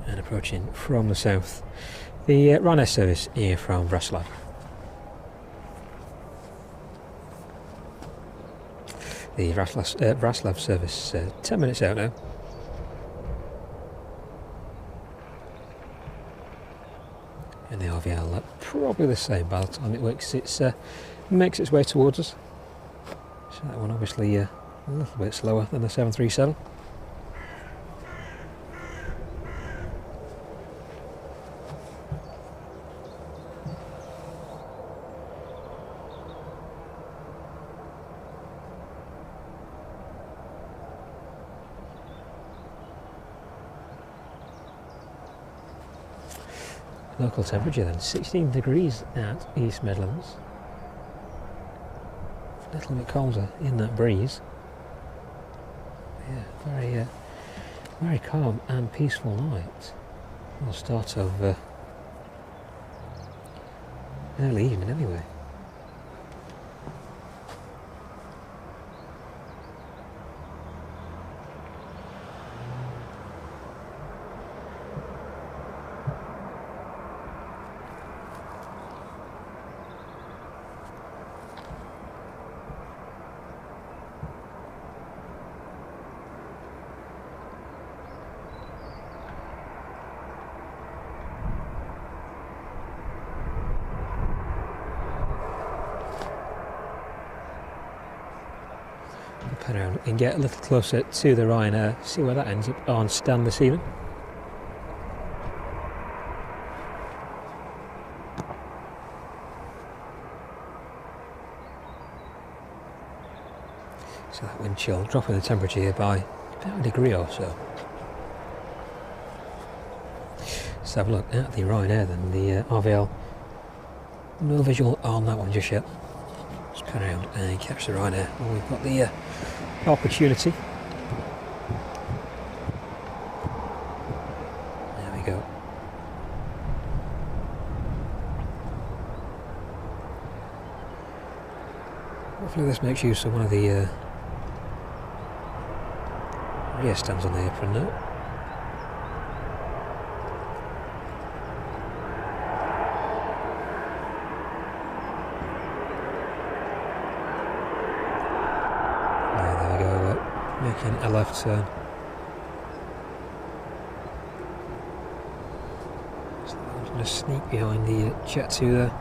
And approaching from the south, the RUNWAY service here from Vraslav. The Vraslav service 10 minutes out now. And the RVL probably the same by the time it makes its way towards us. So that one obviously a little bit slower than the 737. Local temperature then, 16 degrees at East Midlands. A little bit colder in that breeze. Yeah, very calm and peaceful night. Well, start of early evening anyway. Pan around and get a little closer to the Ryanair, see where that ends up on stand this evening. So that wind chill dropping the temperature here by about a degree or so. Let's have a look at the Ryanair then, the RVL. No visual on that one just yet. Let's pan around and catch the Ryanair. Well, we've got the opportunity. There we go. Hopefully this makes use of one of the rear stands on the apron now. Making a left turn. So I'm going to sneak behind the Jet 2 there.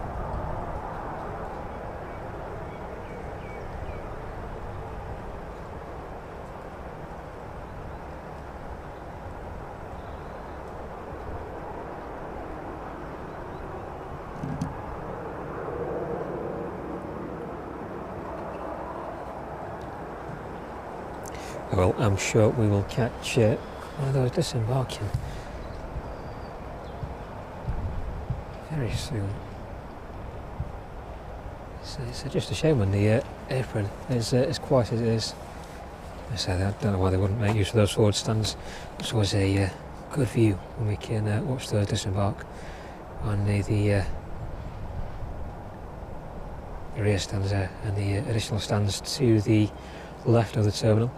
Well, I'm sure we will catch one of those disembarking very soon. It's just a shame when the apron is as quiet as it is. I say that, I don't know why they wouldn't make use of those forward stands. It's always a good view when we can watch those disembark on the rear stands there and the additional stands to the left of the terminal.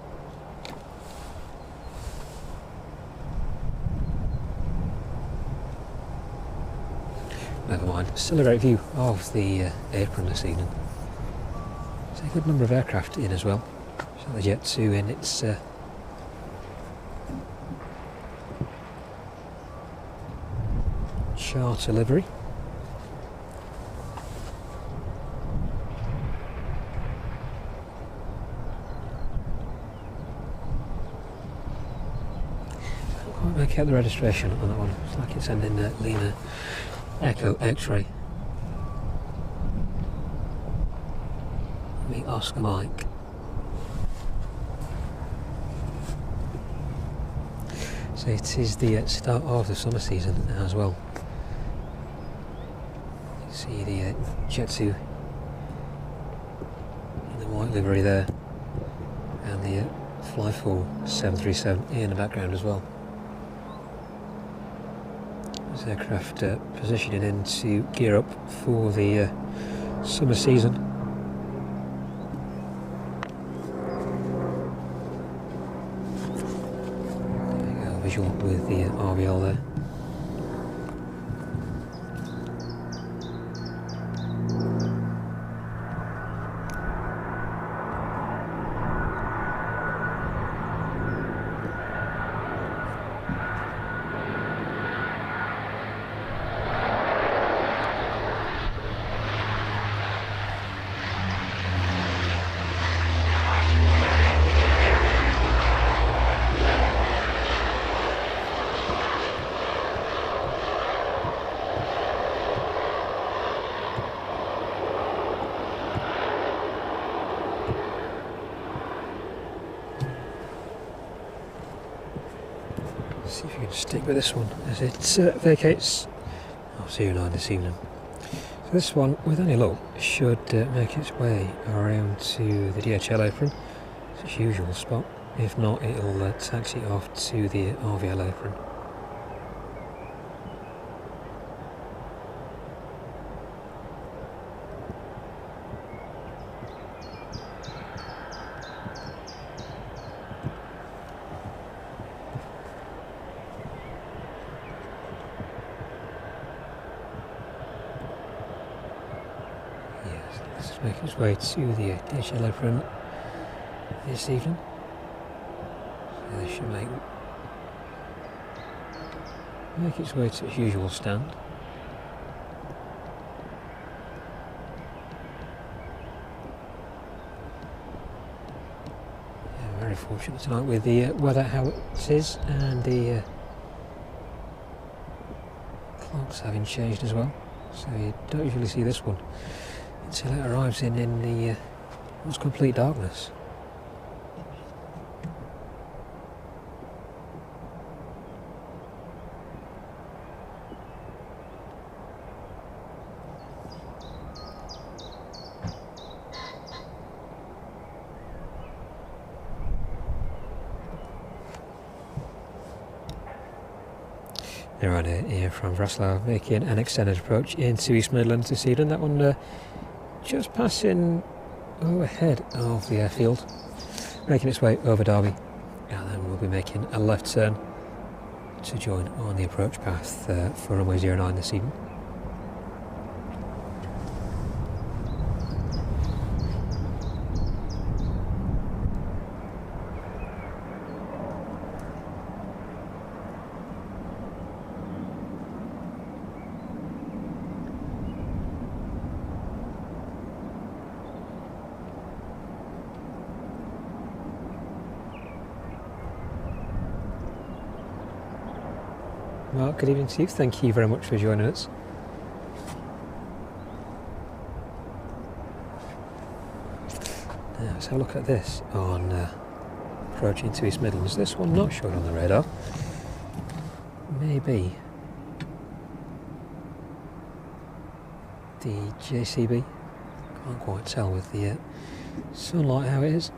Never mind, still a great view of the apron this evening. There's a good number of aircraft in as well. So the Jet 2 in its charter livery. kept the registration on that one. It's like it's ending Lima Echo X-ray. Oscar Mike. So it is the start of the summer season as well. You see the Jet2 in the white livery there, and the Flyfall 737 in the background as well. This aircraft positioning in to gear up for the summer season. Visual with the RVL there. See if you can stick with this one as it vacates 09 this evening. So this one, with any luck, should make its way around to the DHL apron. It's its usual spot. If not, it'll taxi off to the RVL apron. This is making its way to the DHL apron this evening. So this should make its way to its usual stand. Yeah, very fortunate tonight with the weather how it is, and the clocks having changed as well. So you don't usually see this one until it arrives in the almost complete darkness. Ryanair here from Wrocław making an extended approach into East Midlands this evening. That one just passing overhead of the airfield, making its way over Derby, and then we'll be making a left turn to join on the approach path for runway 09 this evening. Well, good evening to you. Thank you very much for joining us. Now, let's have a look at this on approaching to East Midlands. This one not shown on the radar. Maybe the JCB. Can't quite tell with the sunlight how it is.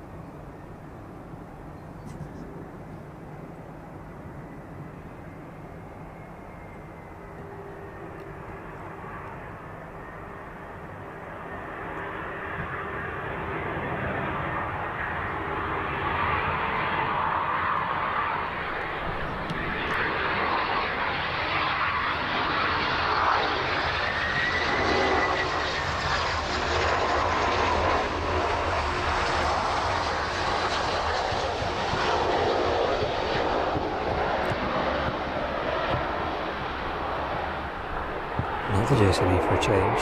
Not the JCB for a change.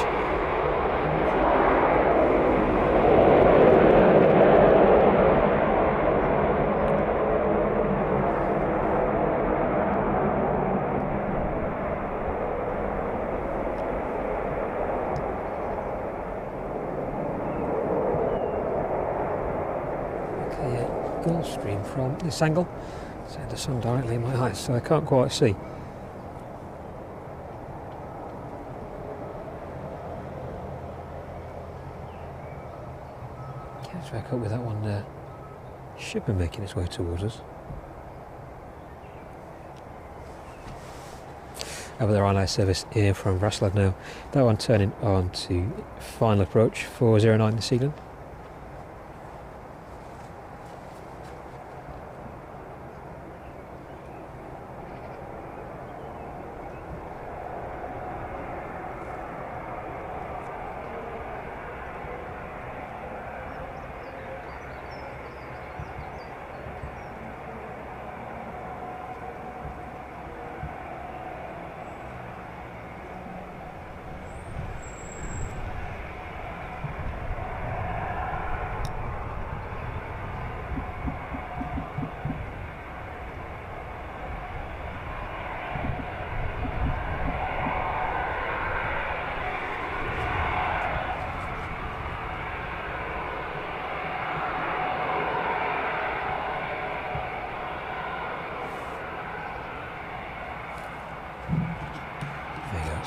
Gulfstream from this angle. So the sun directly in my eyes, so I can't quite see. Catch back up with that one shipment making its way towards us. Over the RUNWAY service here from Vraslav now. That one turning on to final approach 409 this evening.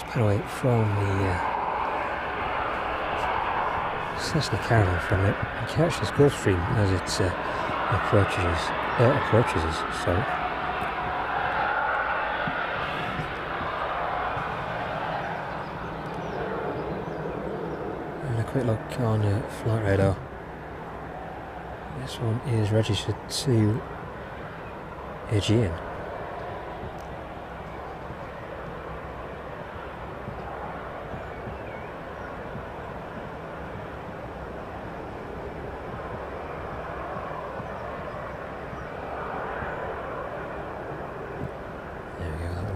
Pan away from the Cessna Caravan from it and catch this Gulfstream as it approaches us. Sorry. And a quick look on flight radar. This one is registered to Aegean.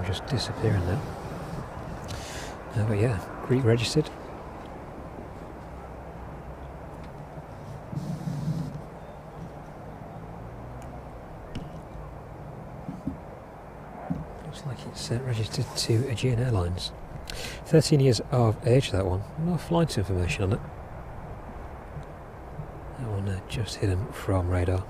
Just disappearing now. But yeah, Greek registered. Looks like it's registered to Aegean Airlines. 13 years of age, that one. No flight information on it. That one just hidden from radar.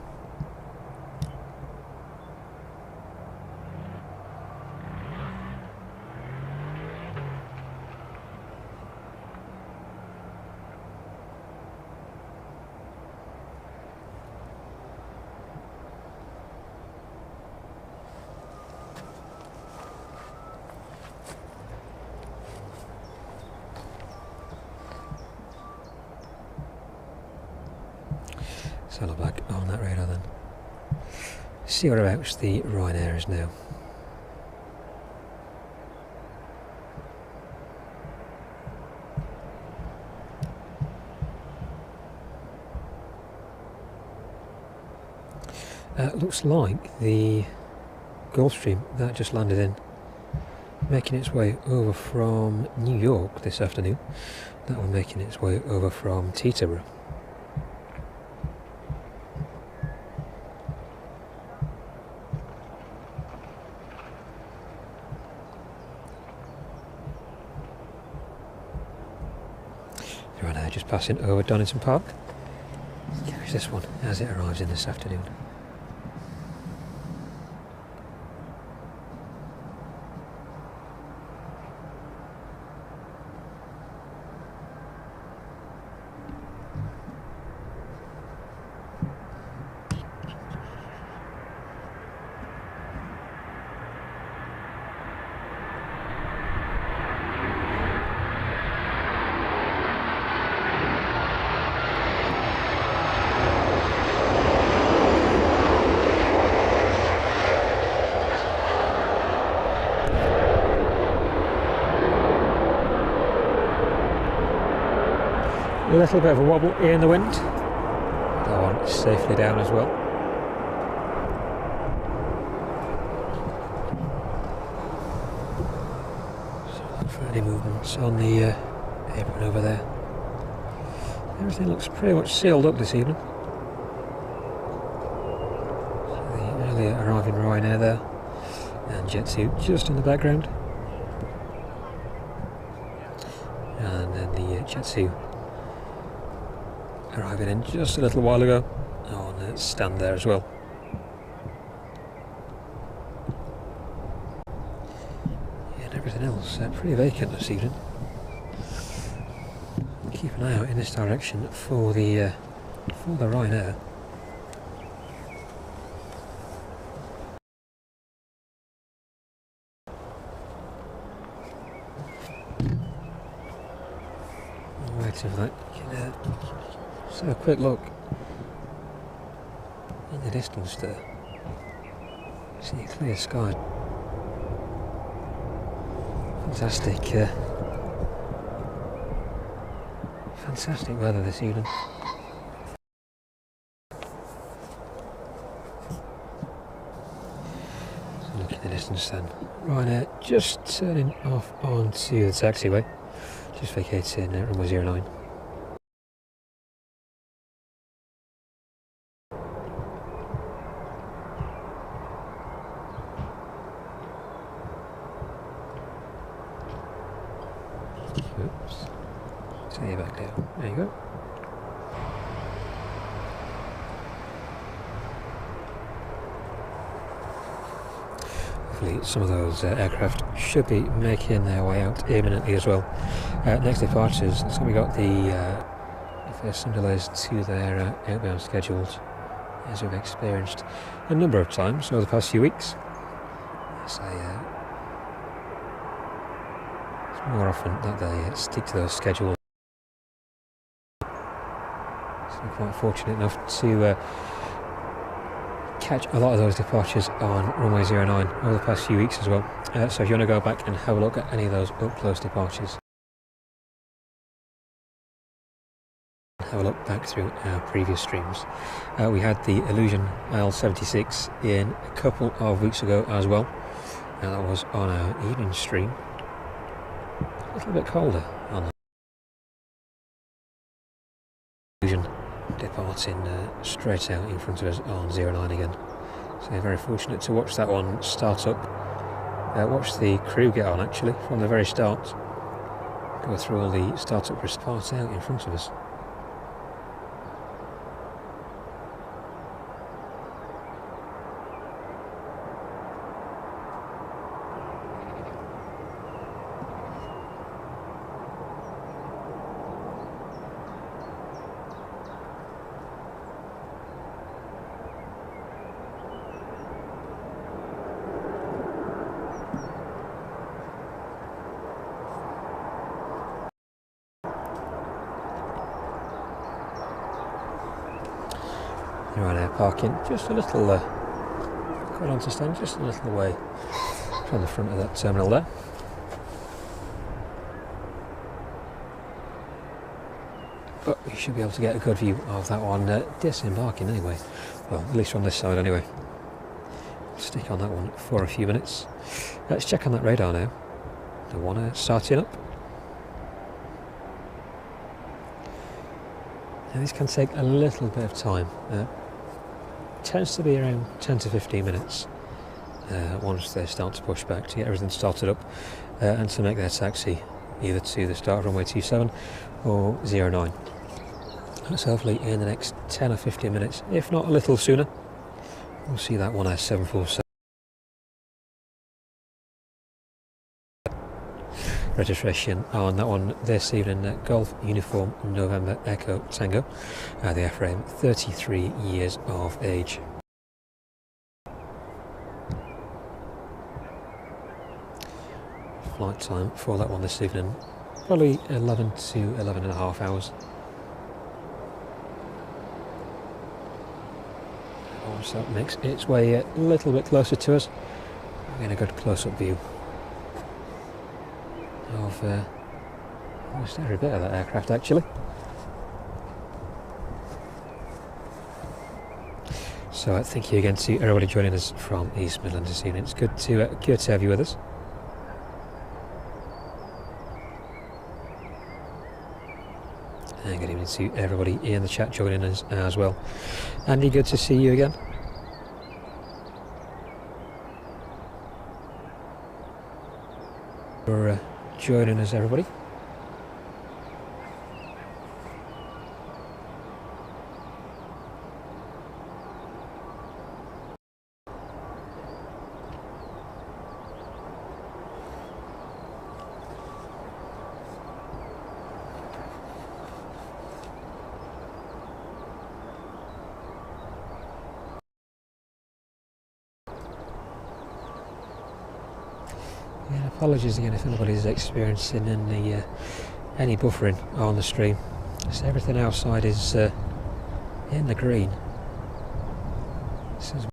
Saddle back on that radar then. See whereabouts the Ryanair is now. Looks like the Gulfstream that just landed in, making its way over from New York this afternoon. That one making its way over from Teterboro. Right, just passing over Donington Park. Catch this one as it arrives in this afternoon. A little bit of a wobble here in the wind. That one is safely down as well. So look for any movements on the apron over there. Everything looks pretty much sealed up this evening. So the earlier arriving Ryanair there, and Jet2 just in the background. And then the Jet2 arriving in just a little while ago. on a stand there as well. Yeah, and everything else pretty vacant this evening. Keep an eye out in this direction for the Ryanair. Waiting for that. Just have a quick look in the distance there. See a clear sky. Fantastic, fantastic weather this evening. So look in the distance then. Ryanair just turning off onto the taxiway. Just vacating runway 09. Oops. Take you back down. There you go. Hopefully some of those aircraft should be making their way out imminently as well. Next departures, so we got the first some delays to their outbound schedules, as we've experienced a number of times over the past few weeks. As it's more often that they stick to those schedules. So we're quite fortunate enough to catch a lot of those departures on runway 09 over the past few weeks as well. So if you want to go back and have a look at any of those up close departures, have a look back through our previous streams. We had the Illusion IL-76 in a couple of weeks ago as well. That was on our evening stream. A little bit colder on the Illusion, departing straight out in front of us on 09 again. So very fortunate to watch that one start up. Watch the crew get on actually from the very start. Go through all the start-up response out in front of us. Ryanair parking just a little, quite on to stand, just a little away from the front of that terminal there. But we should be able to get a good view of that one disembarking anyway. Well, at least from this side anyway. Stick on that one for a few minutes. Let's check on that radar now. The one starting up. Now this can take a little bit of time. Tends to be around 10 to 15 minutes once they start to push back to get everything started up and to make their taxi either to the start of runway 27 or 09. So hopefully in the next 10 or 15 minutes, if not a little sooner, we'll see that one 747 registration on that one this evening. Golf Uniform November Echo Tango, the airframe 33 years of age. Flight time for that one this evening, probably 11 to 11 and a half hours. Once that makes its way a little bit closer to us, we're getting a good close-up view of almost every bit of that aircraft actually. So thank you again to everybody joining us from East Midlands this evening. It's good to have you with us. And good evening to everybody in the chat joining us as well. Andy, good to see you again. For joining us, everybody. apologies again if anybody's experiencing any buffering on the stream. So everything outside is in the green. This is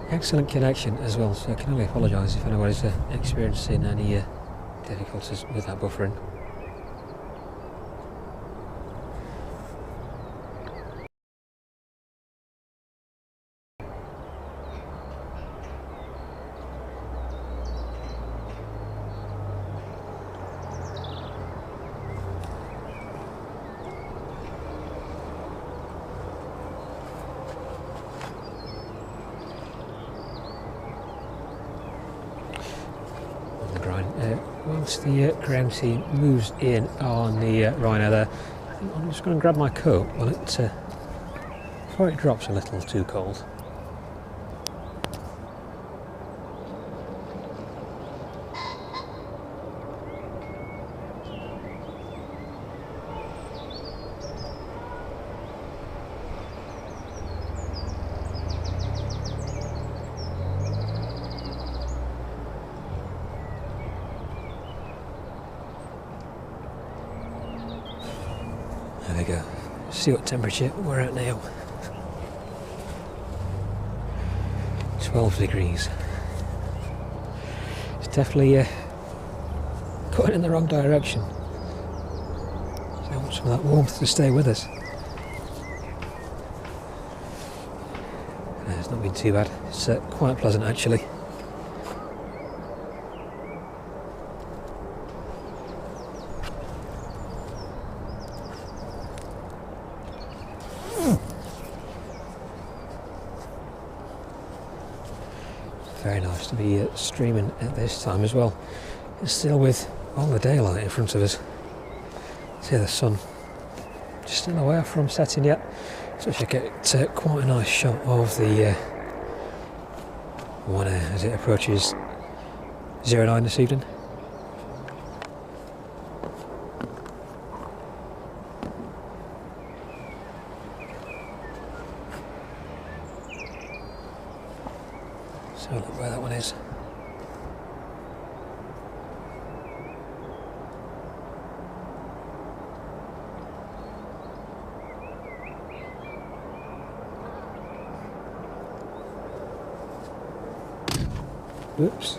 excellent connection as well, so I can only apologise if anybody's experiencing any difficulties with that buffering. Once the ground team moves in on the Ryanair there, I think I'm just going to grab my coat while before it drops a little too cold. There we go. See what temperature we're at now. 12 degrees. It's definitely going in the wrong direction. So I want some of that warmth to stay with us. It's not been too bad. It's quite pleasant actually. Very nice to be streaming at this time as well. It's still with all the daylight in front of us. See the sun just still away from setting yet, so we should get quite a nice shot of the one as it approaches 09 this evening. So look where that one is. Whoops.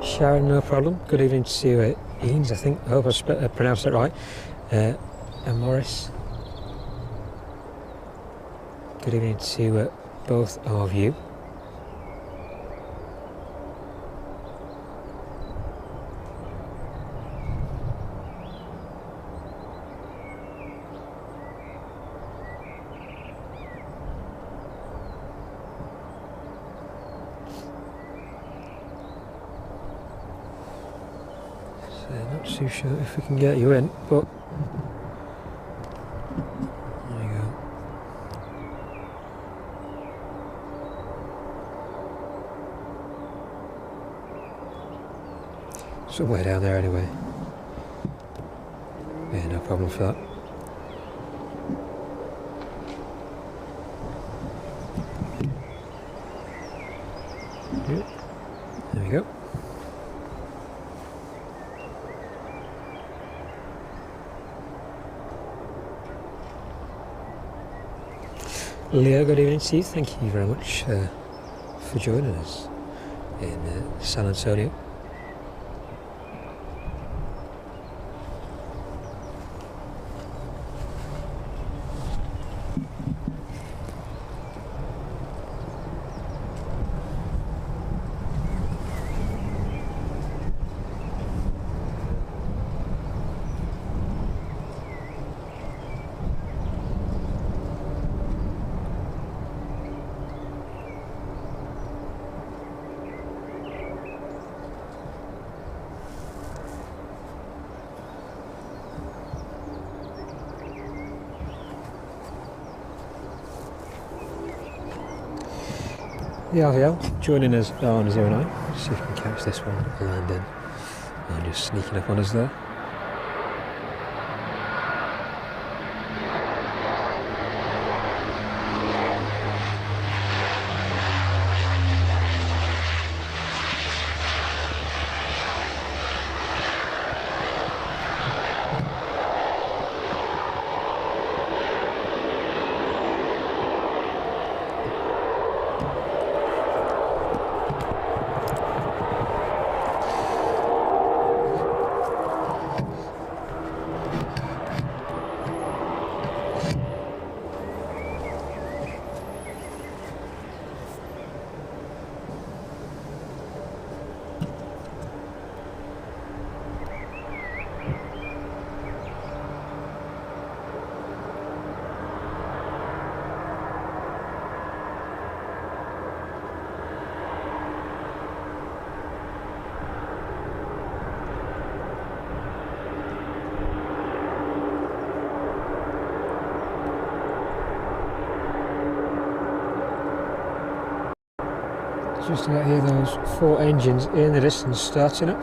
Sharon, no problem. Good evening to you, Eames, I think. I hope I pronounced it right. And Morris. Good evening to both of you. Not too sure if we can get you in, but there you go. Somewhere down there anyway. Yeah, no problem for that. Yep. There we go. Leo, good evening to you. Thank you very much for joining us in San Antonio. The RVL joining us on 09. See if we can catch this one landing and just sneaking up on us there. Just about hear those 4 engines in the distance starting up.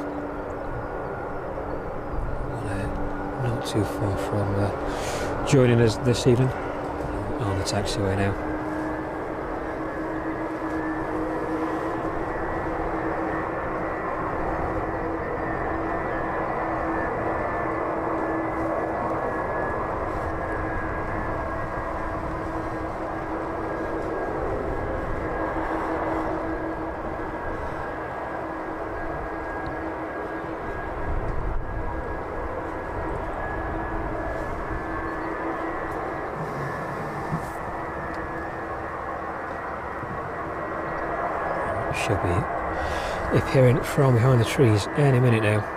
Well, not too far from joining us this evening on the taxiway now. Should be appearing from behind the trees any minute now.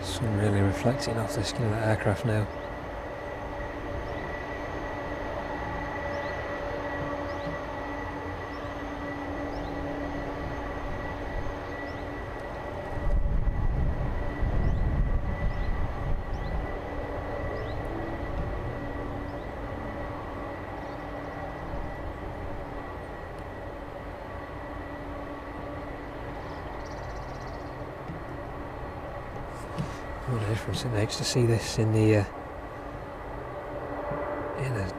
Sun really reflecting off the skin of that aircraft now. What a difference it makes to see this in the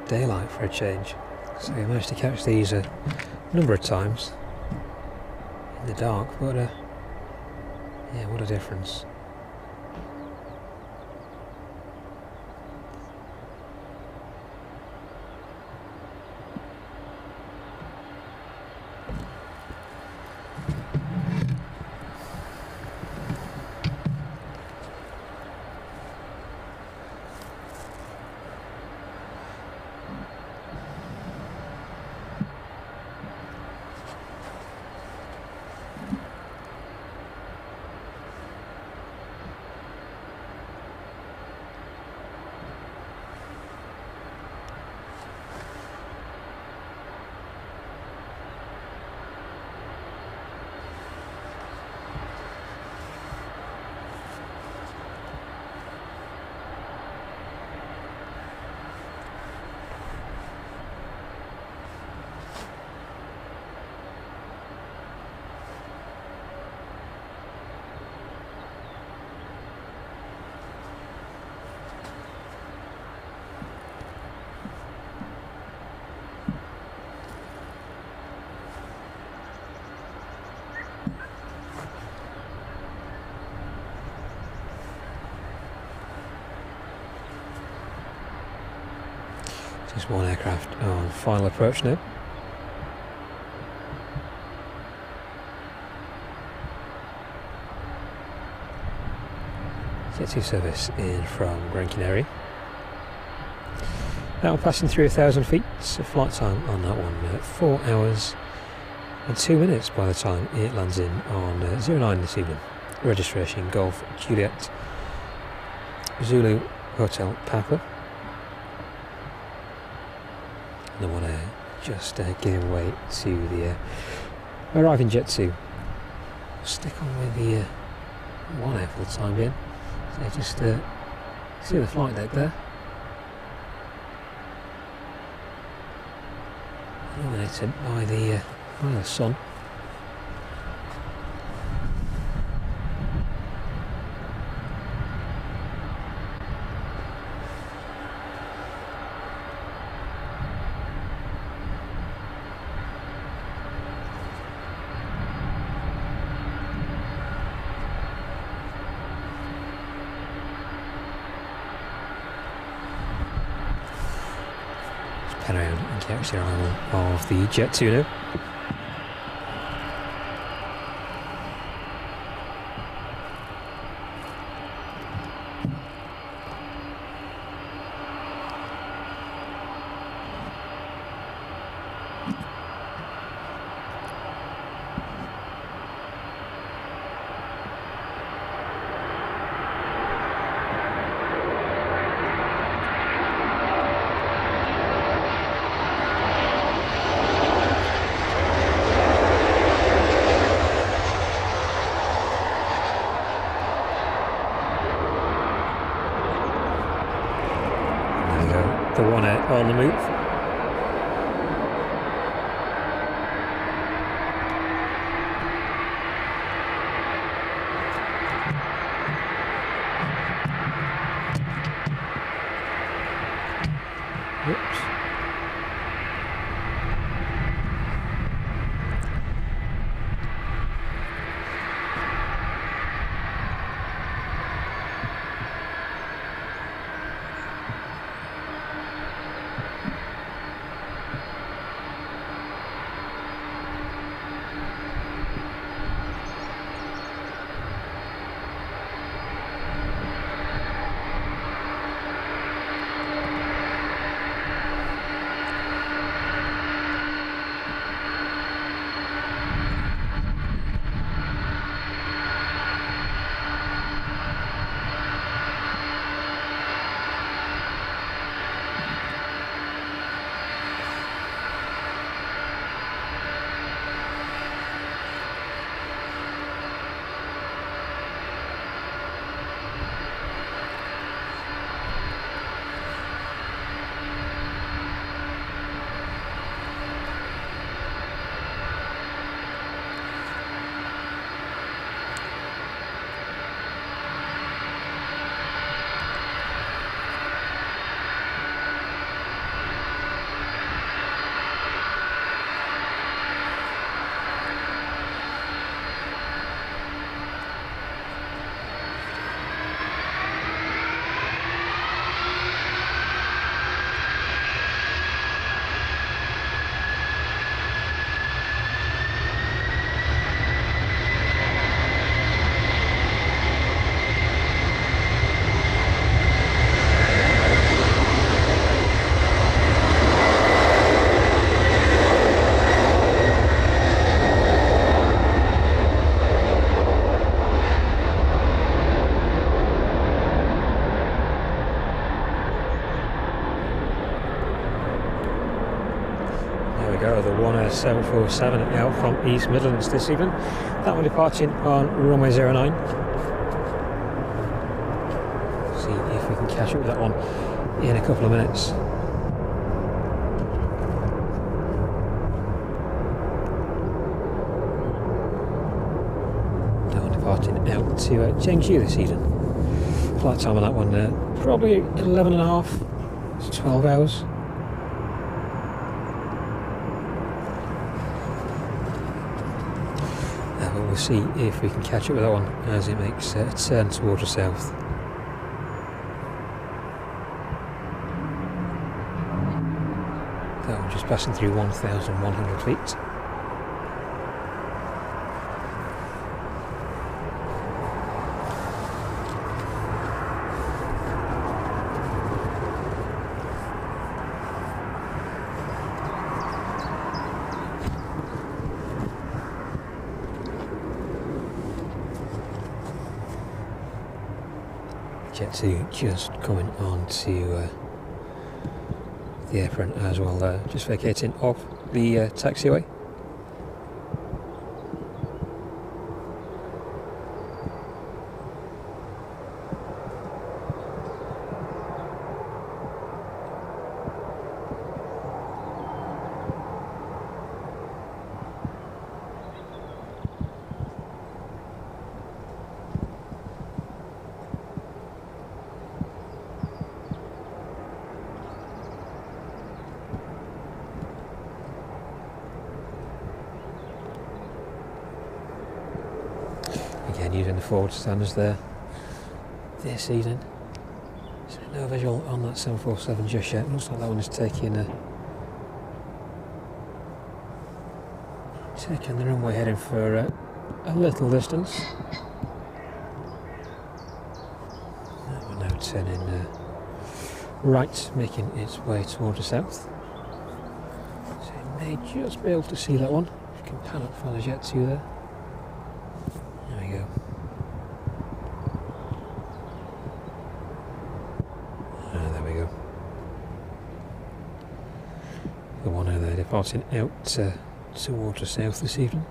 daylight for a change. So we managed to catch these a number of times in the dark, but yeah, what a difference. Just one aircraft on final approach now. Jet 2 service in from Gran Canaria. That one passing through 1,000 feet, so flight time on that one 4 hours and 2 minutes by the time it lands in on 09 this evening. Registration Golf Juliet Zulu Hotel Papa. And I want to just give way to the arriving Jet 2. Stick on with the one air for the time being. So just see the flight deck there. Illuminated by the sun. Pan around and catch the arrival of the Jet 2 now. The one on the move. Oops. The 1747 out from East Midlands this evening. That one departing on runway 09. See if we can catch up with that one in a couple of minutes. That one departing out to Chengdu this evening. Flight time on that one probably 11 and a half to 12 hours. We'll see if we can catch up with that one as it makes a turn towards the south. just passing through 1,100 feet. Jet 2 just coming on to the apron as well there, just vacating off the taxiway. Again, using the forward standers there this evening. So no visual on that 747 just yet. Looks like that one is taking the runway, heading for a little distance. That one now turning right, making its way towards the south. So you may just be able to see that one. If you can pan up for the Jet 2 there. There we go. There we go. The one over there departing out towards the south this evening.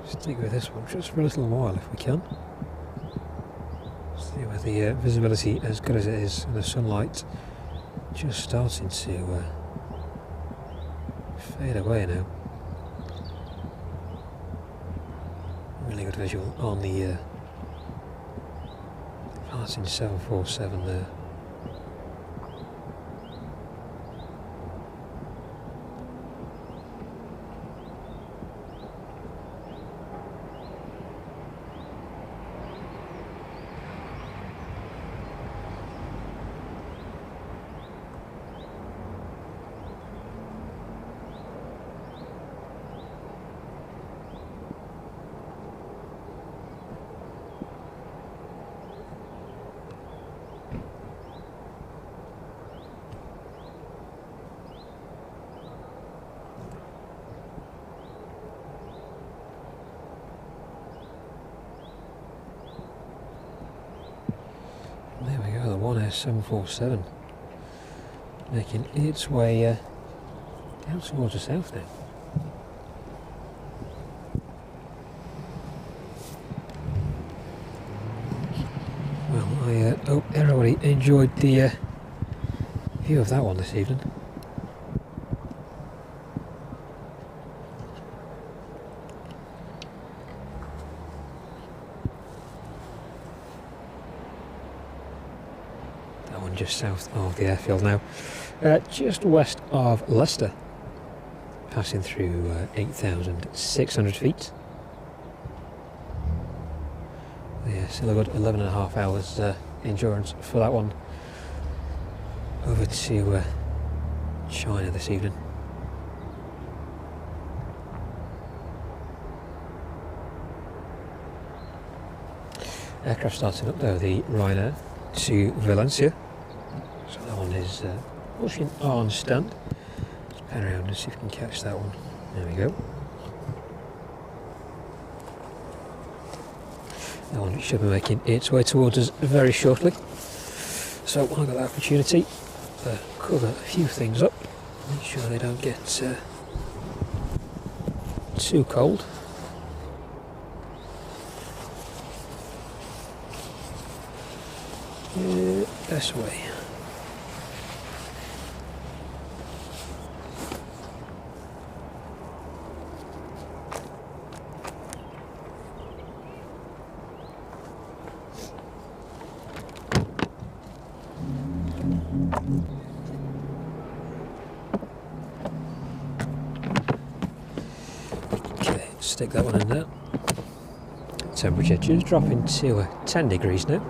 Stick with this one just for a little while if we can. See with the visibility as good as it is, and the sunlight just starting to fade away now. Really good visual on the passing 747 there. There we go, the 747 making its way out towards the south now. Well, I hope everybody enjoyed the view of that one this evening. That one just south of the airfield now, just west of Leicester, passing through 8,600 feet. Yeah, still a good 11.5 hours endurance for that one over to China this evening. Aircraft starting up there, the RUNWAY to Valencia. So that one is pushing on stand. Let's pan around and see if we can catch that one. There we go. That one should be making its way towards us very shortly. So when I got the opportunity, cover a few things up, make sure they don't get too cold. This way. Stick that one in there. Temperature just dropping to 10 degrees now.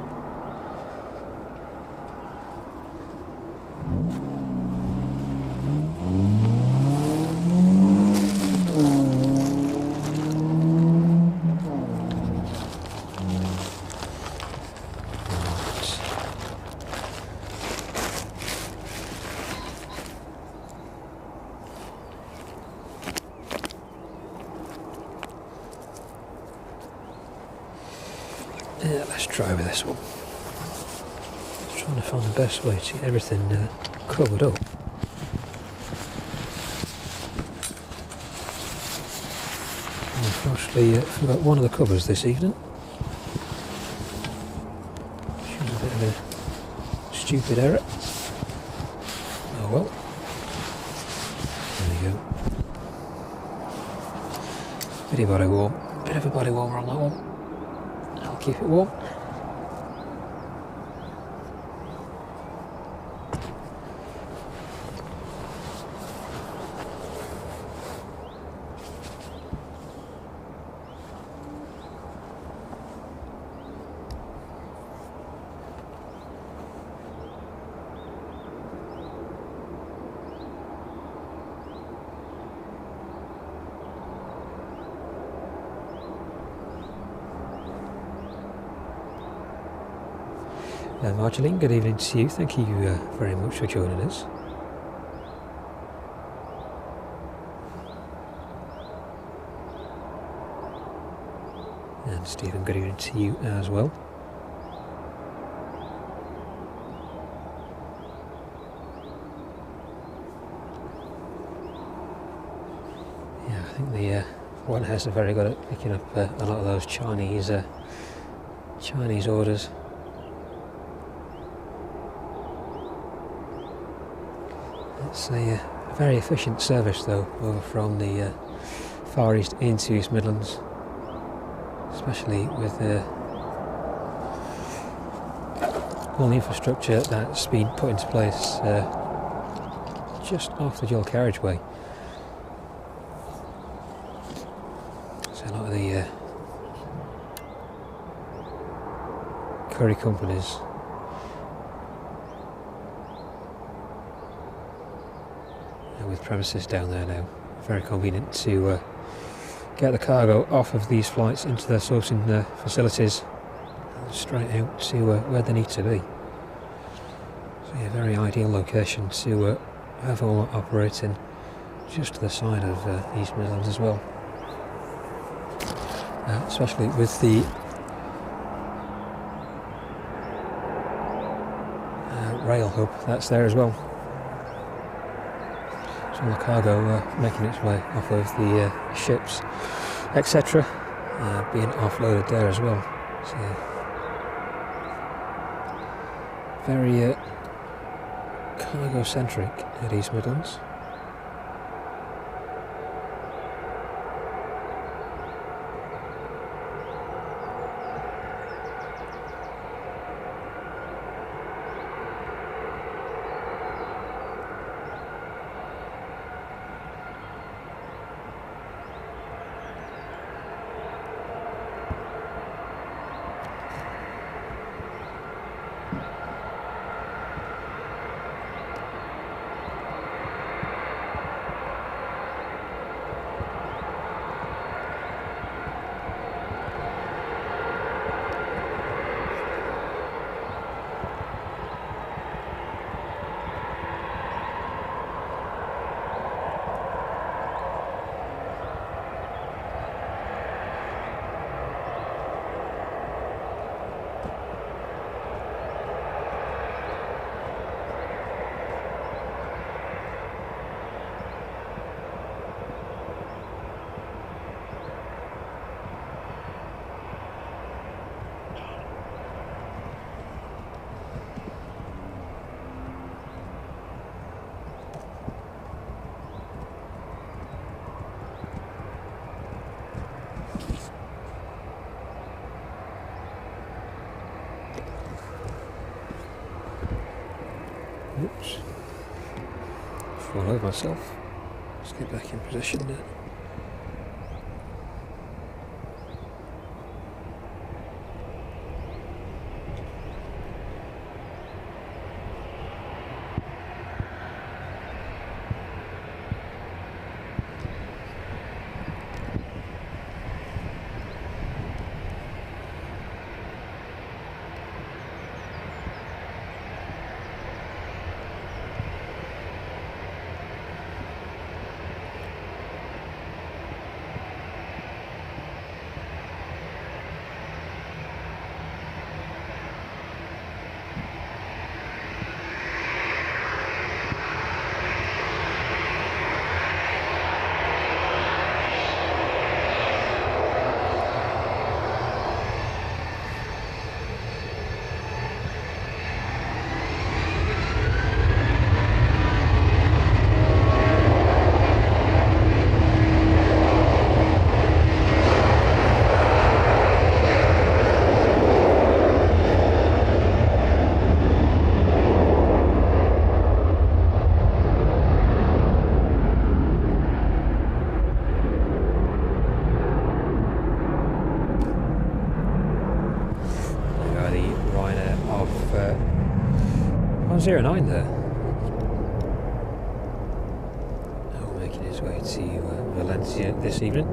Yeah, let's try with this one. Just trying to find the best way to get everything covered up. Unfortunately, forgot one of the covers this evening. Which was a bit of a stupid error. Oh well. There we go. Bit of body warm. Bit of a body warmer on that one. I'll keep it warm. Marjorie, good evening to you. Thank you very much for joining us. And Stephen, good evening to you as well. Yeah, I think the White House are very good at picking up a lot of those Chinese orders. It's a very efficient service though, over from the Far East into East Midlands, especially with all the infrastructure that's been put into place just off the dual carriageway. So a lot of the courier companies with premises down there now. Very convenient to get the cargo off of these flights into their sourcing facilities straight out to where they need to be. So yeah, very ideal location to have all that operating just to the side of East Midlands as well. Especially with the rail hub that's there as well. So all the cargo making its way off of the ships, etc., being offloaded there as well. So very cargo-centric at East Midlands. Oops. Fall over myself. Let's get back in position now. 109 there. Oh, making his way to Valencia this evening.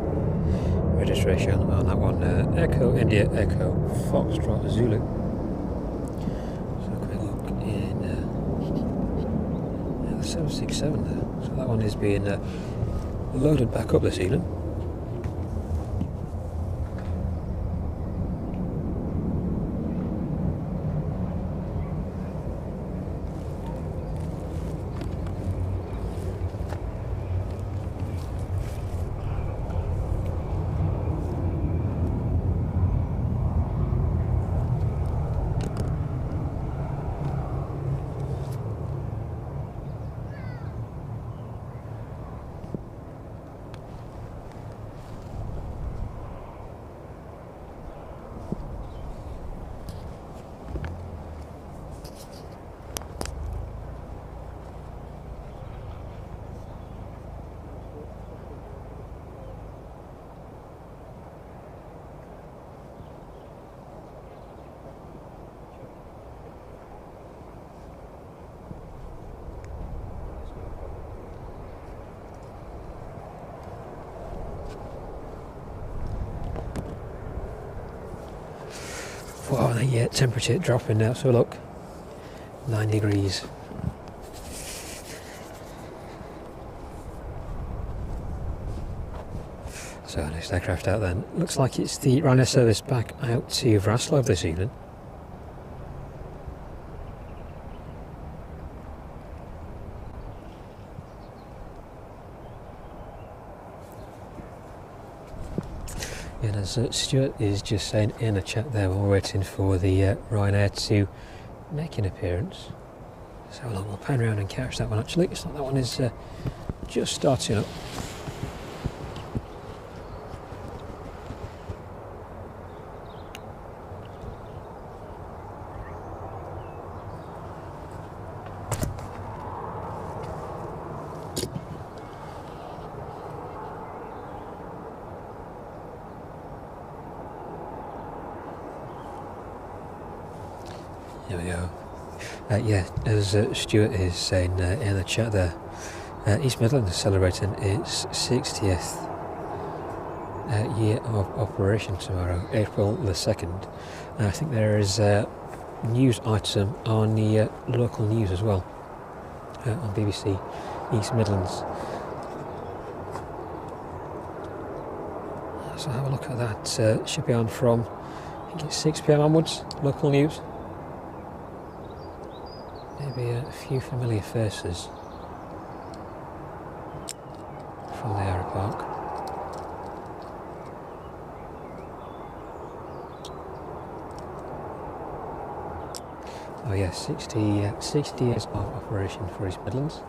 Registration on that one, Echo India Echo Foxtrot Zulu. So a quick look in the 767 there. So that one is being loaded back up this evening. Wow, the temperature dropping now, so look, 9 degrees. So next aircraft out then, looks like it's the Ryanair service back out to Vraslav this evening. And as Stuart is just saying in the chat there, we're waiting for the Ryanair to make an appearance. So we'll pan around and catch that one actually. It's like that one is just starting up. There we go. Yeah, as Stuart is saying in the chat there, East Midlands is celebrating its 60th year of operation tomorrow, April the 2nd. I think there is a news item on the local news as well, on BBC East Midlands. So have a look at that. Should be on from, I think it's 6 PM onwards, local news. Maybe a few familiar faces from the Aeropark. Oh yeah, 60 years of operation for East Midlands.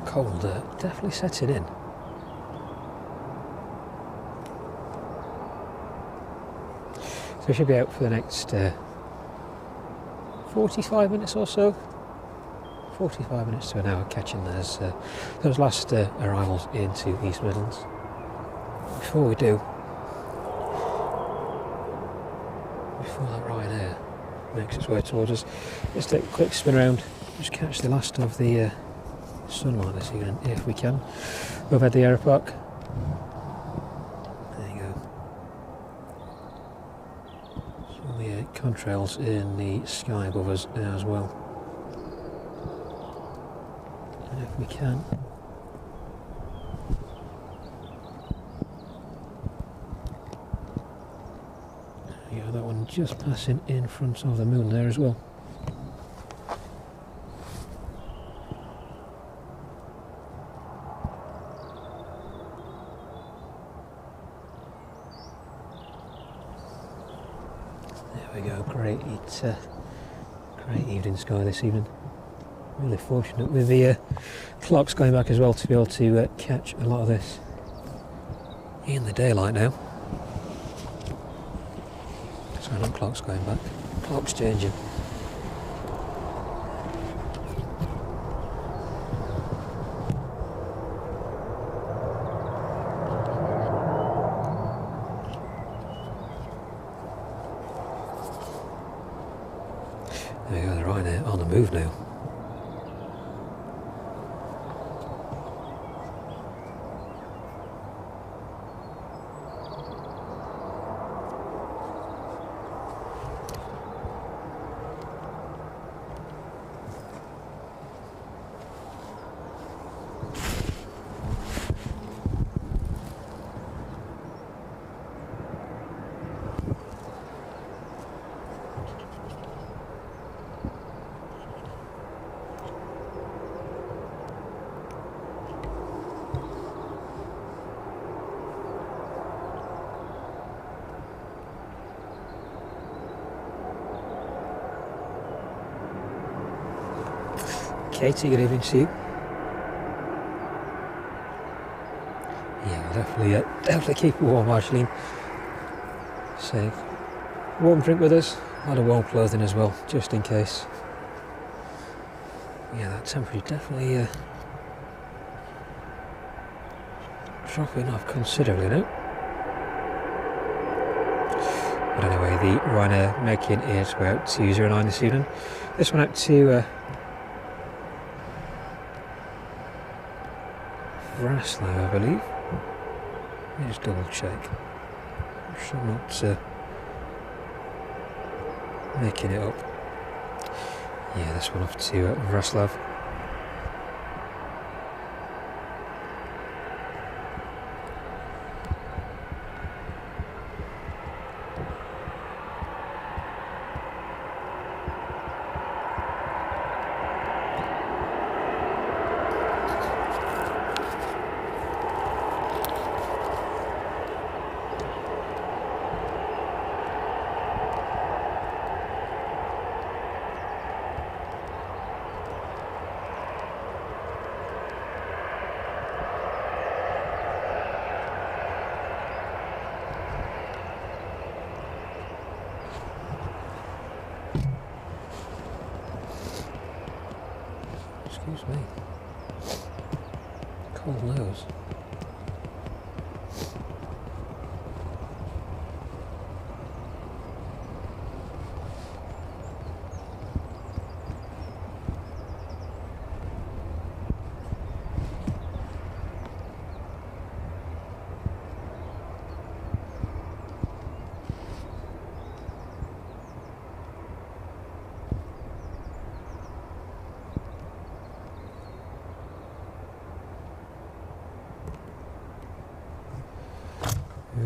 Cold, definitely setting in. So we should be out for the next 45 minutes or so. 45 minutes to an hour catching those last arrivals into East Midlands. Before we do, before that Ryanair makes its way towards us, let's take a quick spin around, just catch the last of the sunlight this evening if we can. We've had the Aeropark. There you go. Some of the contrails in the sky above us now as well. And if we can, there you go, that one just passing in front of the moon there as well. There we go, great evening sky this evening. Really fortunate with the clocks going back as well to be able to catch a lot of this in the daylight now. What's going on? Clock's going back. Clock's changing. There we go, they're right on the move now. Katie, good evening to you. Yeah, we'll definitely keep it warm, Argeline. So, warm drink with us, a lot of warm clothing as well, just in case. Yeah, that temperature definitely dropping off considerably now. But anyway, the Ryanair making its way out to 09 this evening. This one out to Wrocław, I believe. Let me just double check. I'm sure I'm not making it up. Yeah, this one off to Wrocław. Excuse me. Cold nose.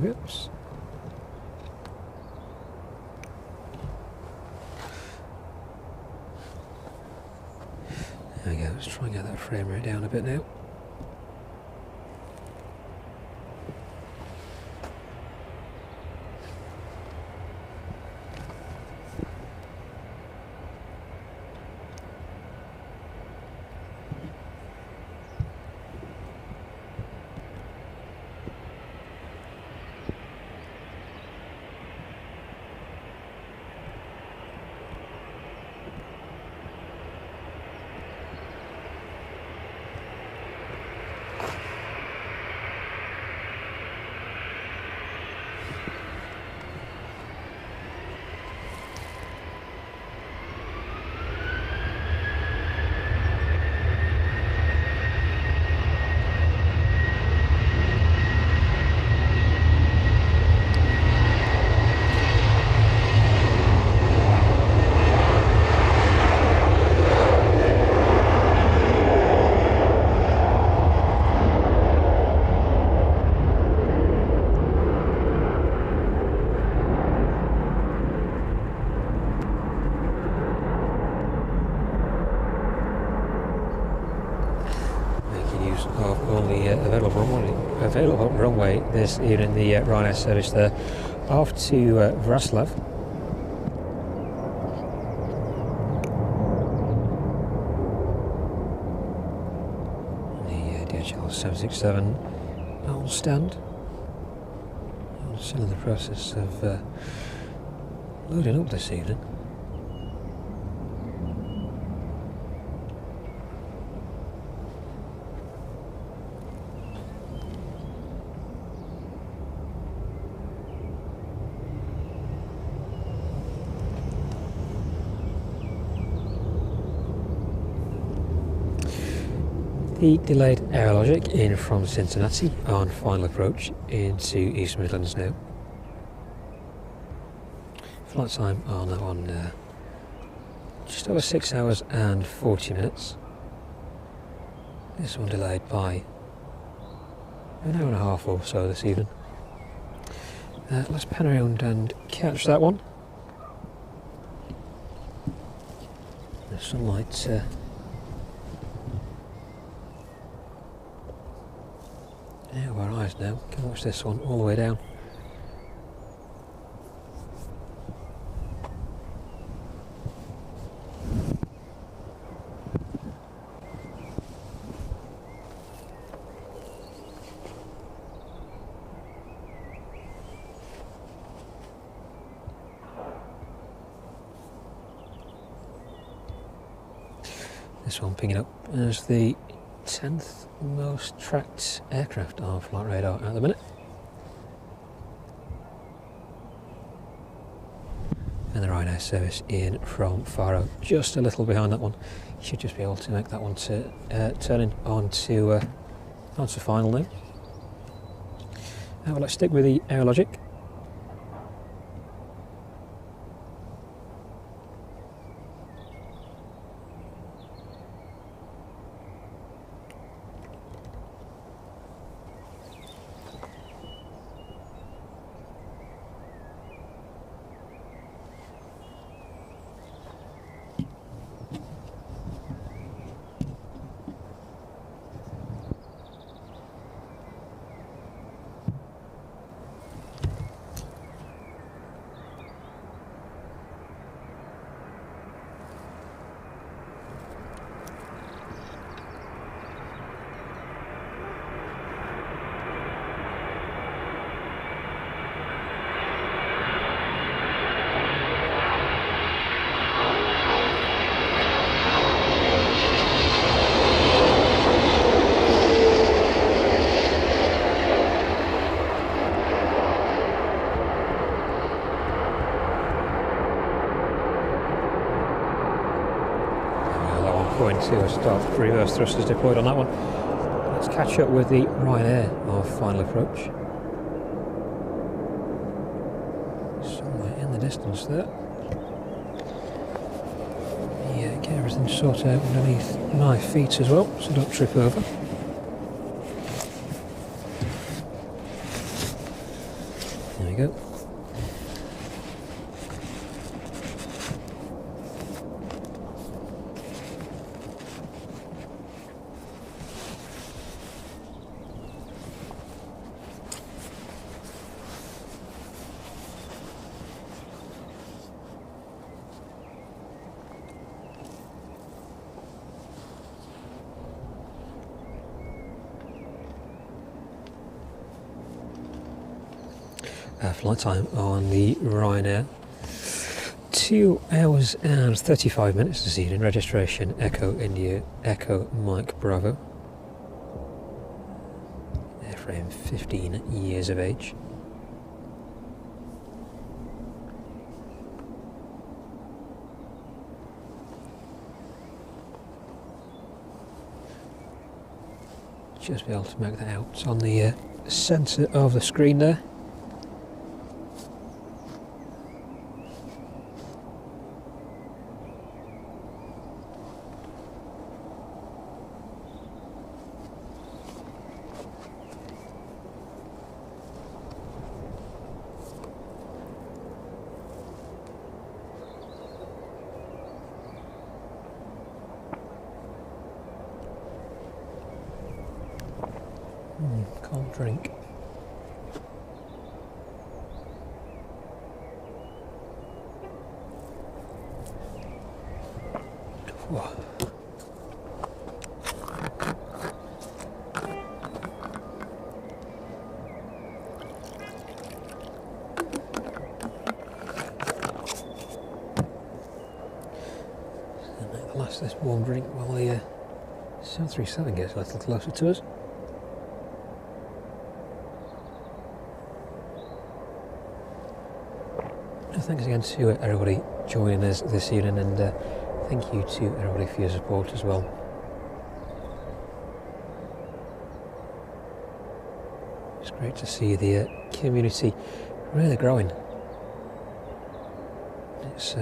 Whoops. There we go, let's try and get that frame rate down a bit now. Of all the available runway this evening, the Ryanair service there off to Wrocław. The DHL 767 on stand. I'm still in the process of loading up this evening. The delayed Aerologic in from Cincinnati on final approach into East Midlands now. Flight time on that one just over 6 hours and 40 minutes. This one delayed by an hour and a half or so this evening. Let's pan around and catch that one. The sunlight out of our eyes now. Can watch this one all the way down. This one picking up as the 10th most tracked aircraft on flight radar at the minute. And the Ryanair service in from Faro, just a little behind that one. You should just be able to make that one to turn in onto final now. Well, let's stick with the Aerologic. Going to start reverse thrusters deployed on that one. Let's catch up with the Ryanair of final approach. Somewhere in the distance there. Yeah, get everything sorted out underneath my feet as well, so don't trip over. There we go. Flight time on the Ryanair, 2 hours and 35 minutes this evening. Registration Echo India Echo Mike Bravo. Airframe 15 years of age. Just be able to make that out on the centre of the screen there. Can't drink. Whoa. this warm drink while the 737 gets a little closer to us. Thanks again to everybody joining us this evening, and thank you to everybody for your support as well. It's great to see the community really growing. It's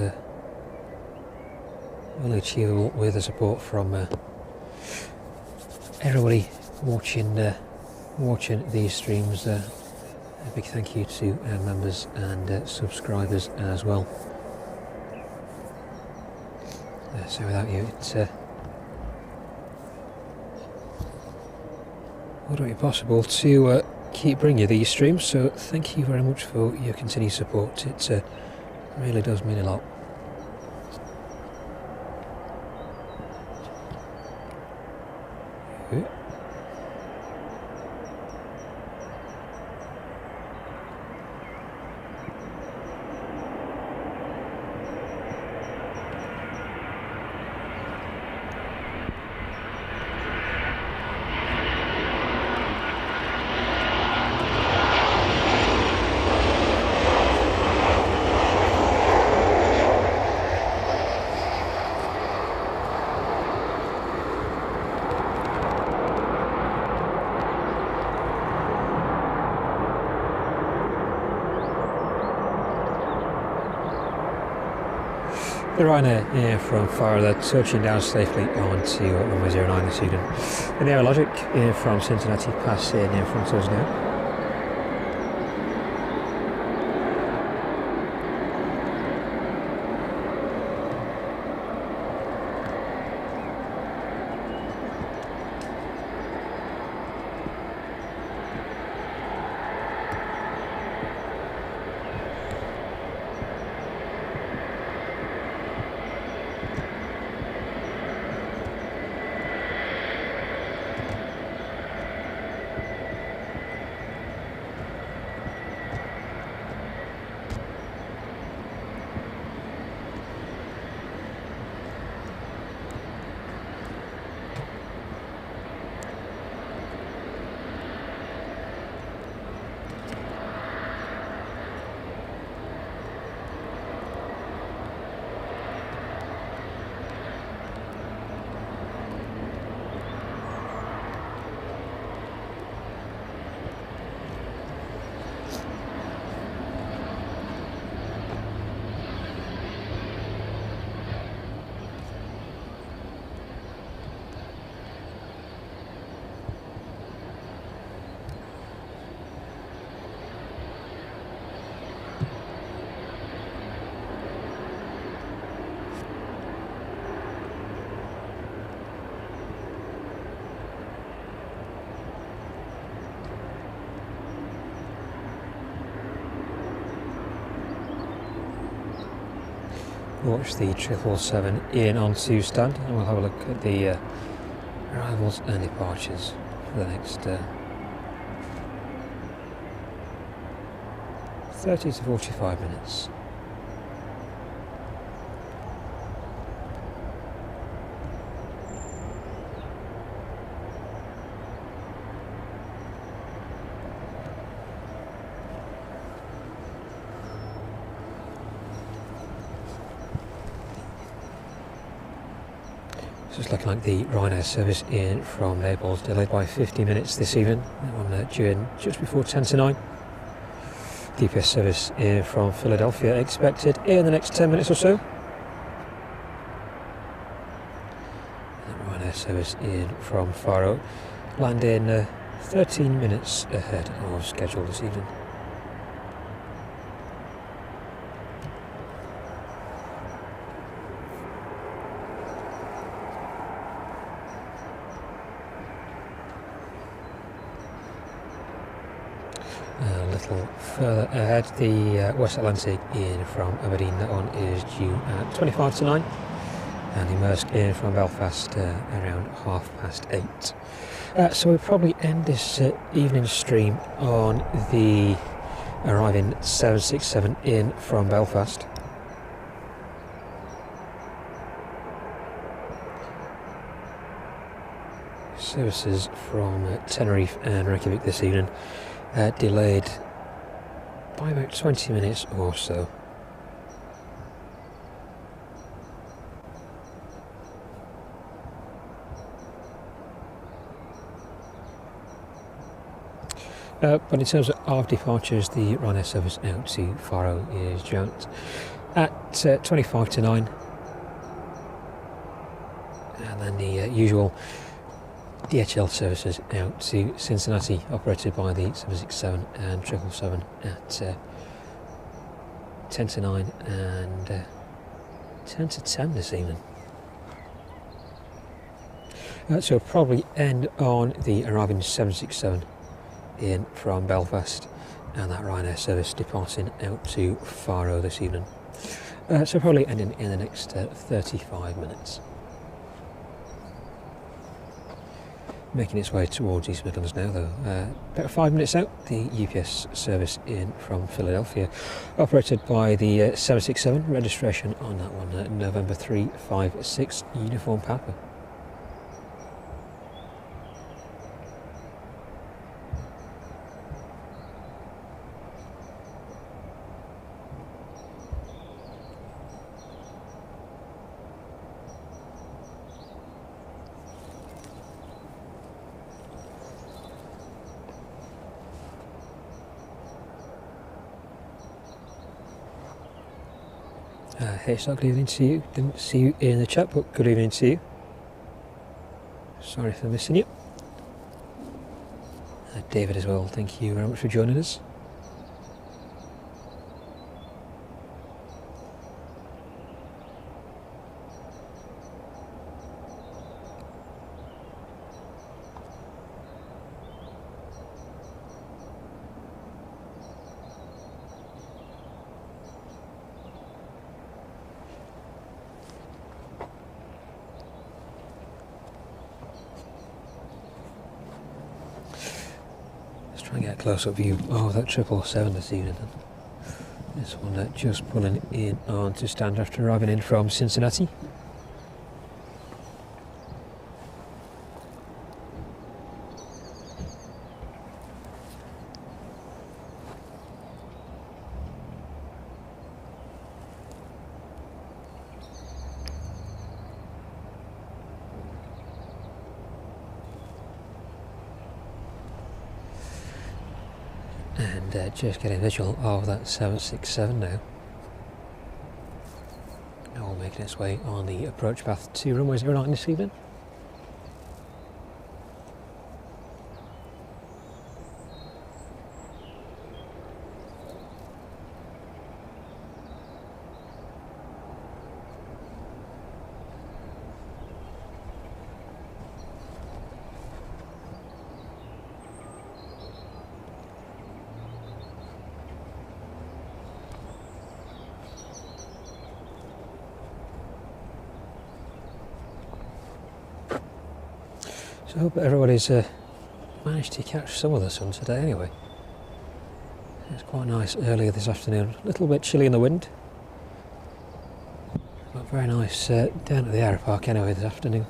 really achievable with the support from everybody watching these streams. A big thank you to our members and subscribers as well. So without you, it wouldn't be possible to keep bringing you these streams. So thank you very much for your continued support. It really does mean a lot. The Ryanair from Faro, they're touching down safely onto runway 09 this evening. And the Aeropark from Cincinnati pass in front of us now. Watch the 777 in onto stand, and we'll have a look at the arrivals and departures for the next 30 to 45 minutes. It's looking like the Ryanair service in from Naples delayed by 50 minutes this evening. On due in just before 10 to 9. DPS service in from Philadelphia expected in the next 10 minutes or so. And Ryanair service in from Faro landing 13 minutes ahead of schedule this evening. A little further ahead, the West Atlantic in from Aberdeen, that one is due at 25 to 9, and the Maersk in from Belfast around 8:30. So we'll probably end this evening stream on the arriving 767 in from Belfast. Services from Tenerife and Reykjavik this evening delayed by about 20 minutes or so. But in terms of departures, the Ryanair service out to Faro is jumped at 25 to 9, and then the usual DHL services out to Cincinnati, operated by the 767 and 777 at 10 to 9 and 10 to 10 this evening. So we'll probably end on the arriving 767 in from Belfast, and that Ryanair service departing out to Faro this evening. So probably ending in the next 35 minutes. Making its way towards East Midlands now though. About 5 minutes out, the UPS service in from Philadelphia, operated by the 767, registration on that one, November 356, Uniform Papa. Hey, so good evening to you. Didn't see you in the chat, but good evening to you. Sorry for missing you. David as well, thank you very much for joining us. Try and get a close-up view of that 777 this evening. This one just pulling in on to stand after arriving in from Cincinnati. And just getting visual of that 767 now. All making its way on the approach path to runway 09 this evening. So I hope everybody's managed to catch some of the sun today anyway. It's quite nice earlier this afternoon, a little bit chilly in the wind, but very nice down at the Aeropark anyway this afternoon.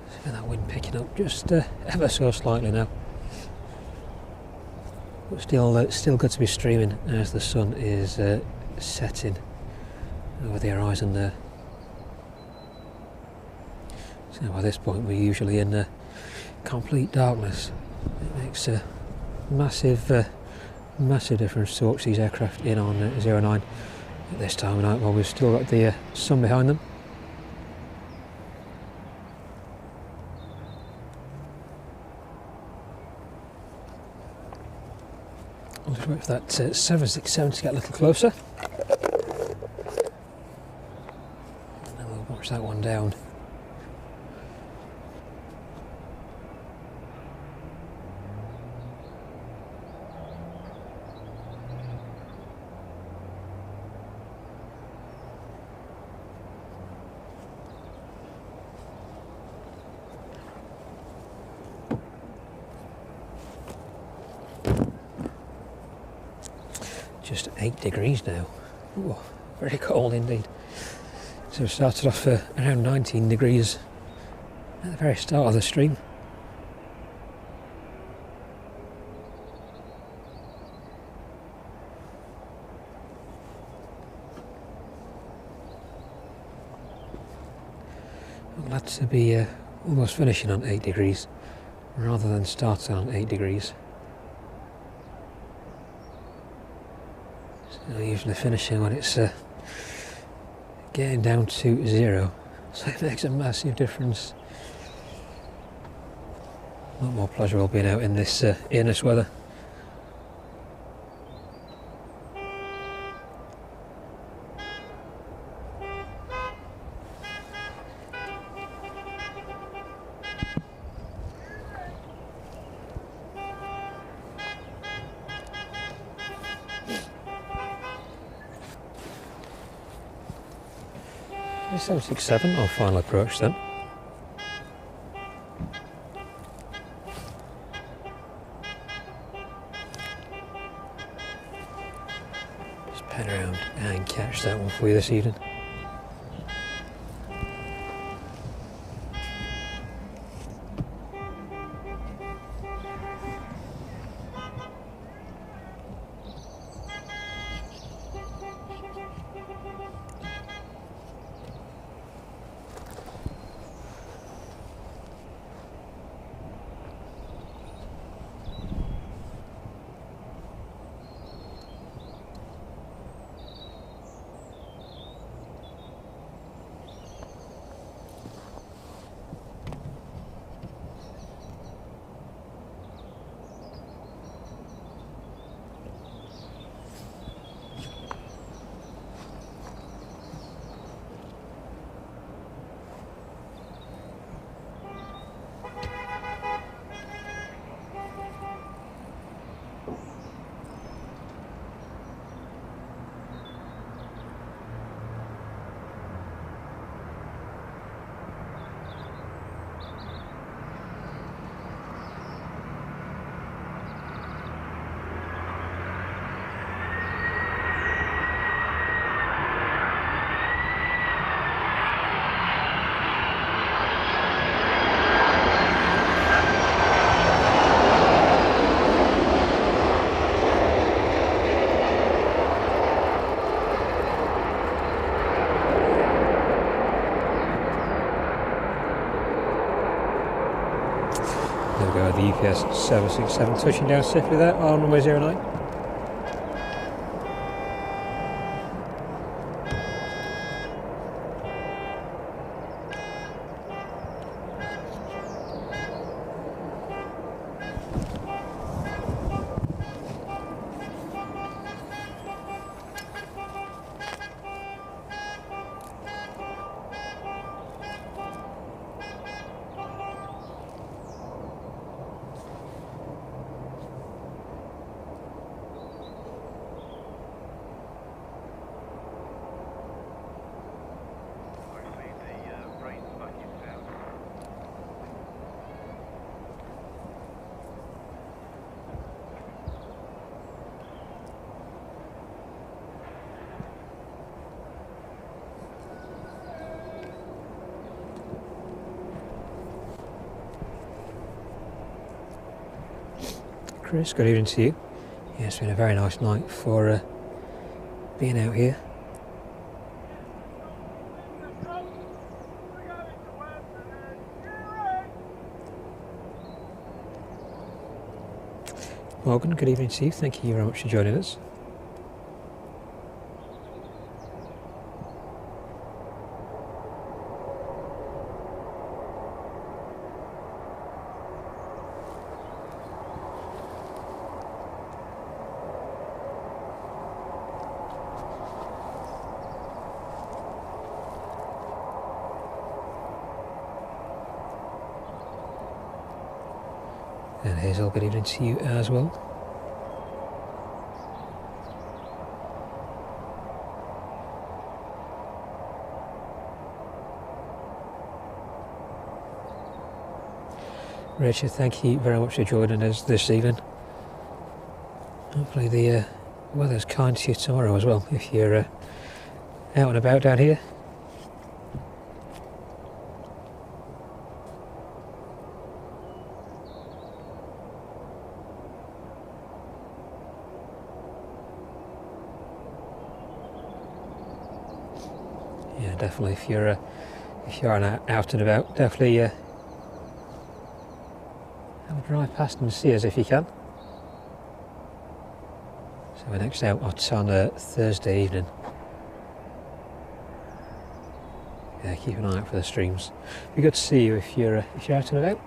See that wind picking up just ever so slightly now, but still good to be streaming as the sun is setting over the horizon there. So by this point we're usually in complete darkness. It makes a massive difference to watch these aircraft in on 09 at this time of night while we've still got the sun behind them. I'll just wait for that 767 to get a little closer, and then we'll watch that one down. Just 8 degrees now. Ooh, very cold indeed. So we started off around 19 degrees at the very start of the stream. I'm glad to be almost finishing on 8 degrees rather than starting on 8 degrees. So usually finishing when it's getting down to 0, so it makes a massive difference. A lot more pleasurable being out in this weather. It's 767 on final approach then. Just pan around and catch that one for you this evening. There we go, the UPS 767 touching down safely there on runway 09. Chris, good evening to you. Yeah, it's been a very nice night for being out here. Morgan, good evening to you. Thank you very much for joining us. And Hazel, good evening to you as well. Richard, thank you very much for joining us this evening. Hopefully the weather's kind to you tomorrow as well, if you're out and about down here. definitely if you're out and about, definitely have a drive past and see us if you can. So we're next out on Thursday evening. Yeah, keep an eye out for the streams. It'd be good to see you if you're out and about.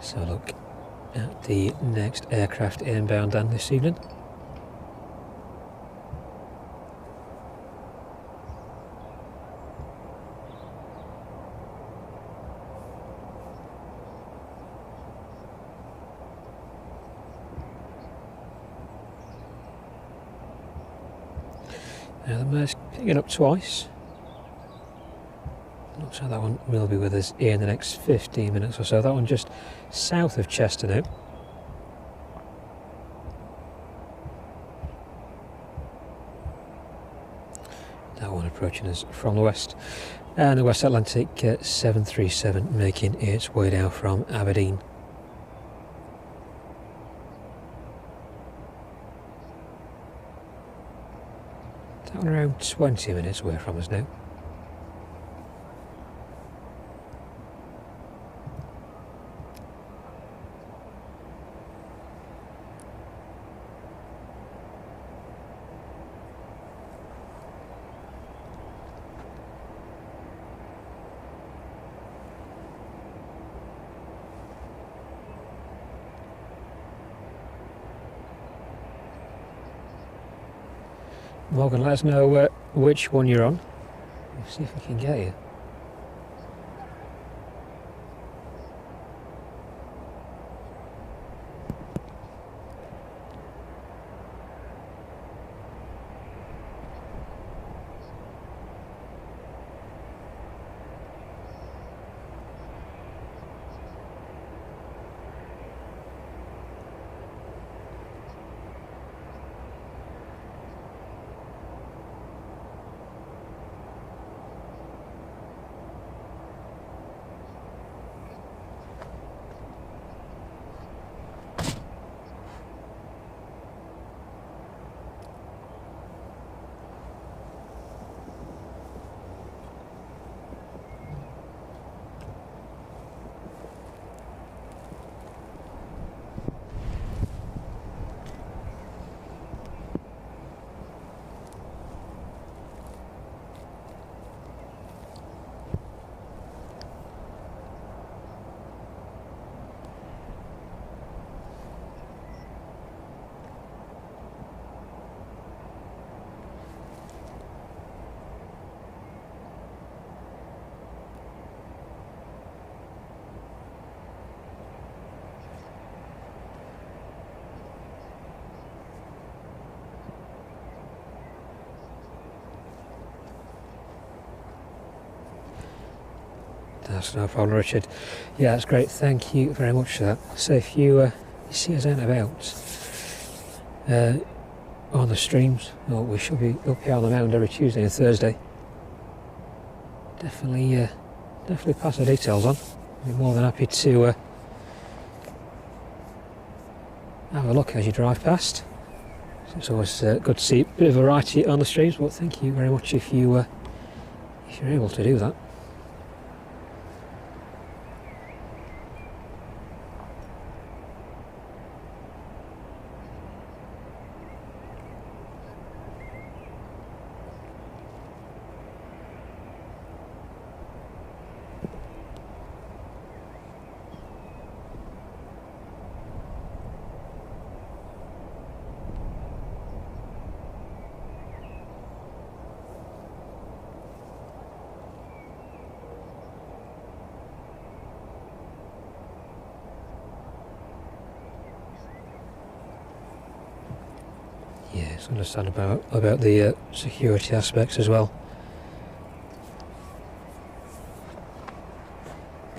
So look at the next aircraft inbound then this evening. Now the mare's picking up twice. Looks like that one will be with us here in the next 15 minutes or so. That one just south of Chester now. That one approaching us from the west. And the West Atlantic 737 making its way down from Aberdeen. That one around 20 minutes away from us now. Morgan, let us know which one you're on. Let's see if we can get you. That's no problem, Richard. Yeah, that's great. Thank you very much for that. So if you see us out and about on the streams, or we should be up here on the mound every Tuesday and Thursday, definitely pass the details on. I'd be more than happy to have a look as you drive past. It's always good to see a bit of variety on the streams, but thank you very much if you're able to do that. Yes, understand about the security aspects as well.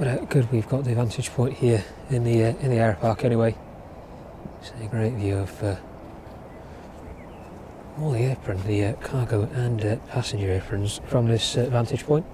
But good, we've got the vantage point here in the Aeropark anyway. It's a great view of all the apron, the cargo and passenger aprons from this vantage point.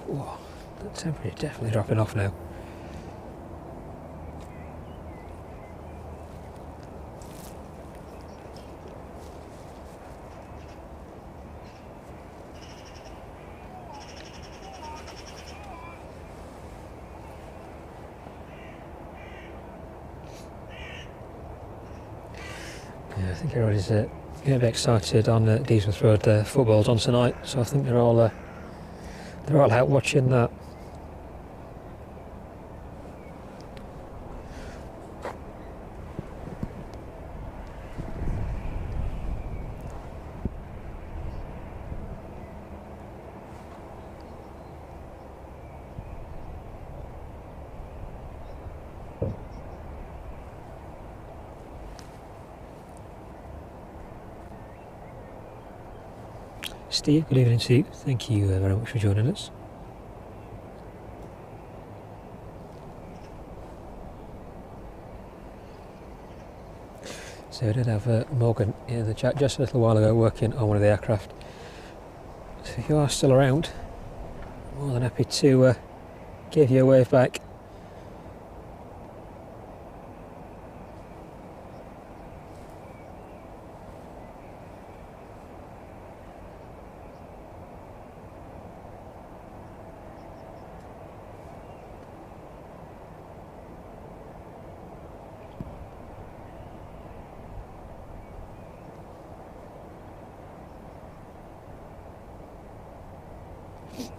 Whoa, the temperature is definitely dropping off now. Yeah, I think everybody's getting a bit excited on Deesmouth Road. Football's on tonight, so I think they're all out watching that. Steve, good evening to you. Thank you very much for joining us. So I did have Morgan in the chat just a little while ago working on one of the aircraft. So if you are still around, I'm more than happy to give you a wave back.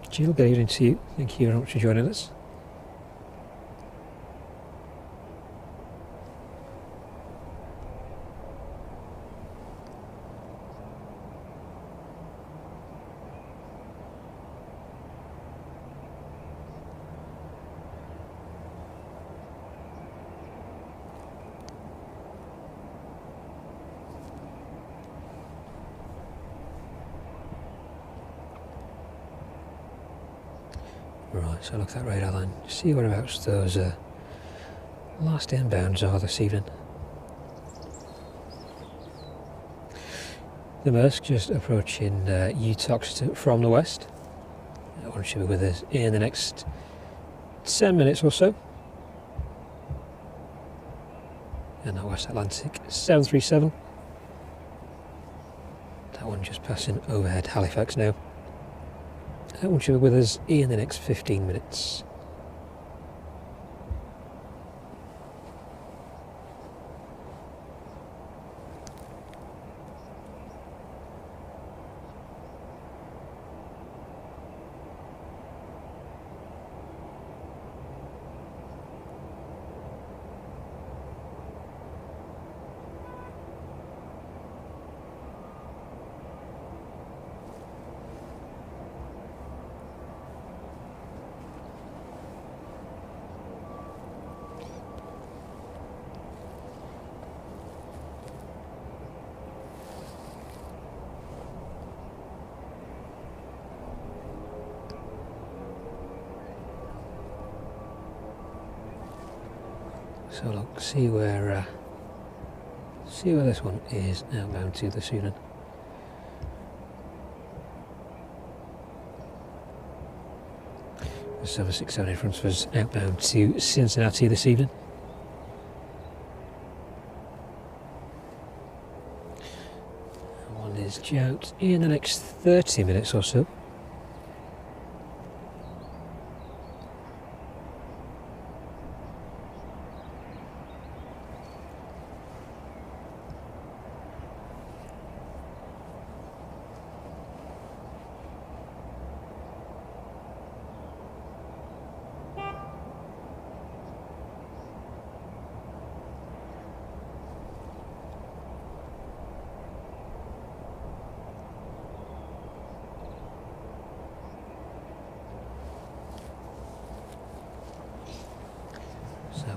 Jill, good evening to you. Thank you very much for joining us. Right, so look at that radar line. See whereabouts those last inbounds are this evening. The Maersk just approaching UTOX from the west. That one should be with us in the next 10 minutes or so. And that West Atlantic 737. That one just passing overhead Halifax now. That one should be with us in the next 15 minutes. So look, see where this one is outbound to the Sudan. The 767 in front of us outbound to Cincinnati this evening. One is due out in the next 30 minutes or so.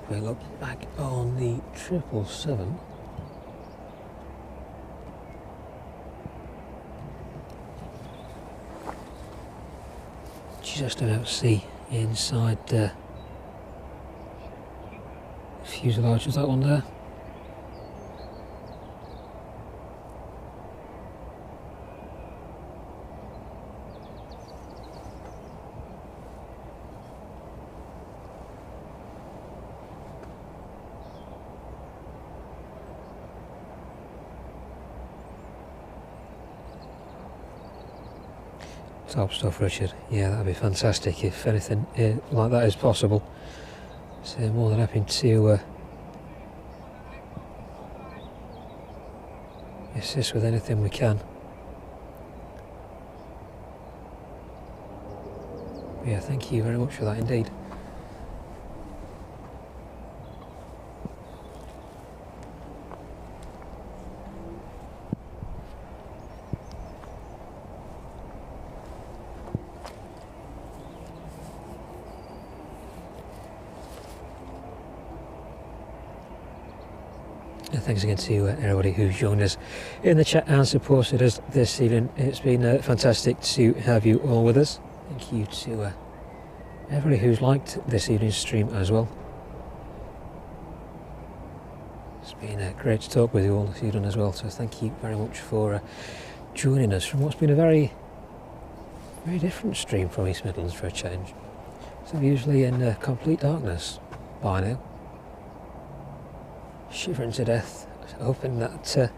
quick look back on the 777. Just about to see inside the fuselage. Is that one there? Top stuff, Richard. Yeah, that'd be fantastic if anything like that is possible. So more than happy to assist with anything we can. But yeah, thank you very much for that indeed. Thanks again to everybody who's joined us in the chat and supported us this evening. It's been fantastic to have you all with us. Thank you to everybody who's liked this evening's stream as well. It's been great to talk with you all this evening as well, so thank you very much for joining us from what's been a very different stream from East Midlands for a change. So usually in complete darkness by now. Shivering to death, hoping that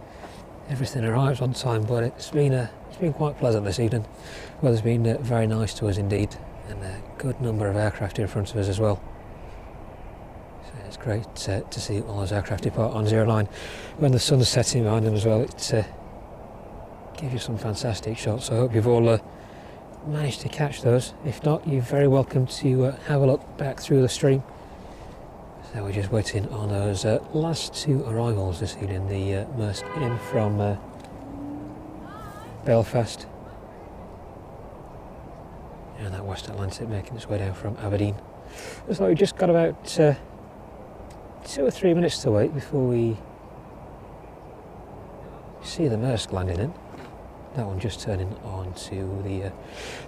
everything arrives on time, but it's been quite pleasant this evening. Weather's been very nice to us indeed, and a good number of aircraft in front of us as well. So it's great to see all those aircraft depart on 09 when the sun's setting behind them as well. It gives you some fantastic shots, so I hope you've all managed to catch those. If not, you're very welcome to have a look back through the stream. So we're just waiting on those last two arrivals this evening, the Maersk in from Belfast and that West Atlantic making its way down from Aberdeen. Looks like we've just got about 2 or 3 minutes to wait before we see the Maersk landing in. That one just turning on to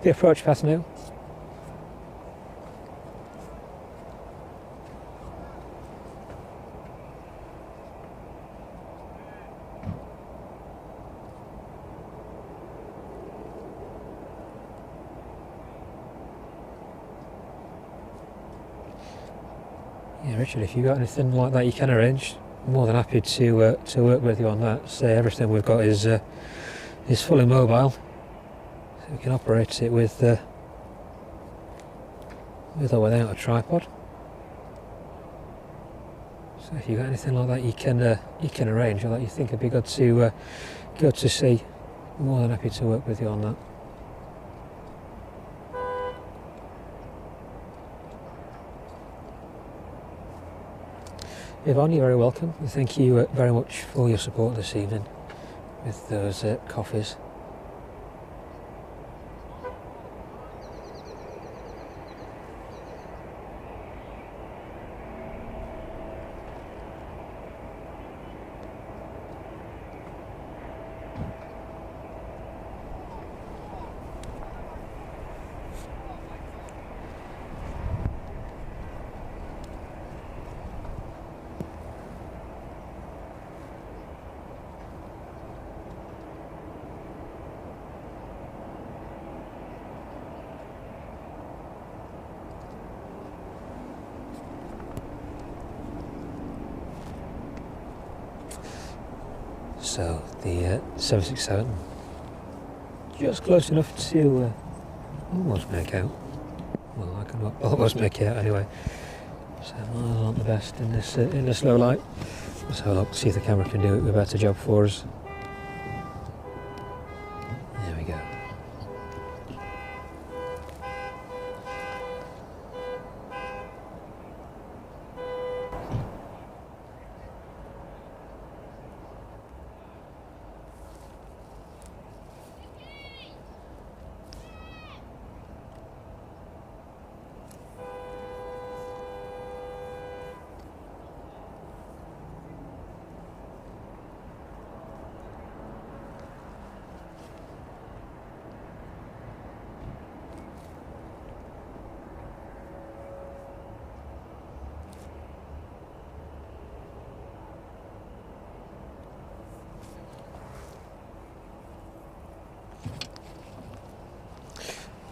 the approach path now. Yeah, Richard, if you've got anything like that you can arrange, I'm more than happy to work with you on that. Say everything we've got is fully mobile, so we can operate it with or without a tripod. So if you've got anything like that you can arrange, or that you think would be good to see, I'm more than happy to work with you on that. Yvonne, you're very welcome. Thank you very much for your support this evening with those coffees. So the 767 just close enough to almost make out. Well, I can almost make it out anyway. So miles aren't the best in this low light. Let's have a look, see if the camera can do a better job for us. There we go.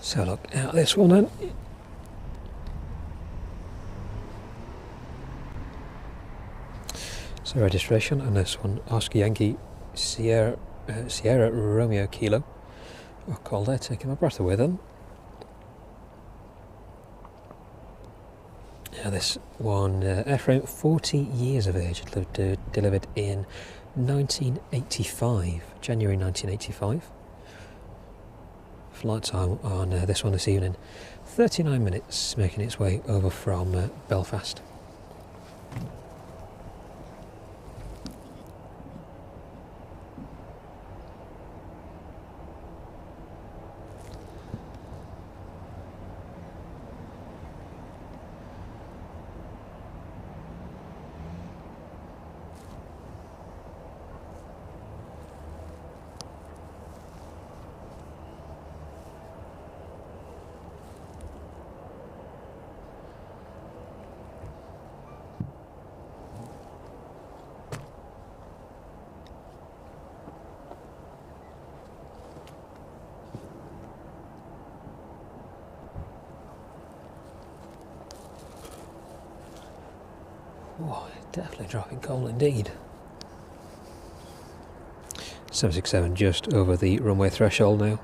So look out this one then. So registration on this one, Oscar Yankee Sierra Romeo Kilo. Oh, cold there, taking my breath away then. Now this one, airframe 40 years of age, delivered in 1985, January 1985. Flight time on this one this evening, 39 minutes, making its way over from Belfast. Oh, definitely dropping cold indeed. 767 just over the runway threshold now.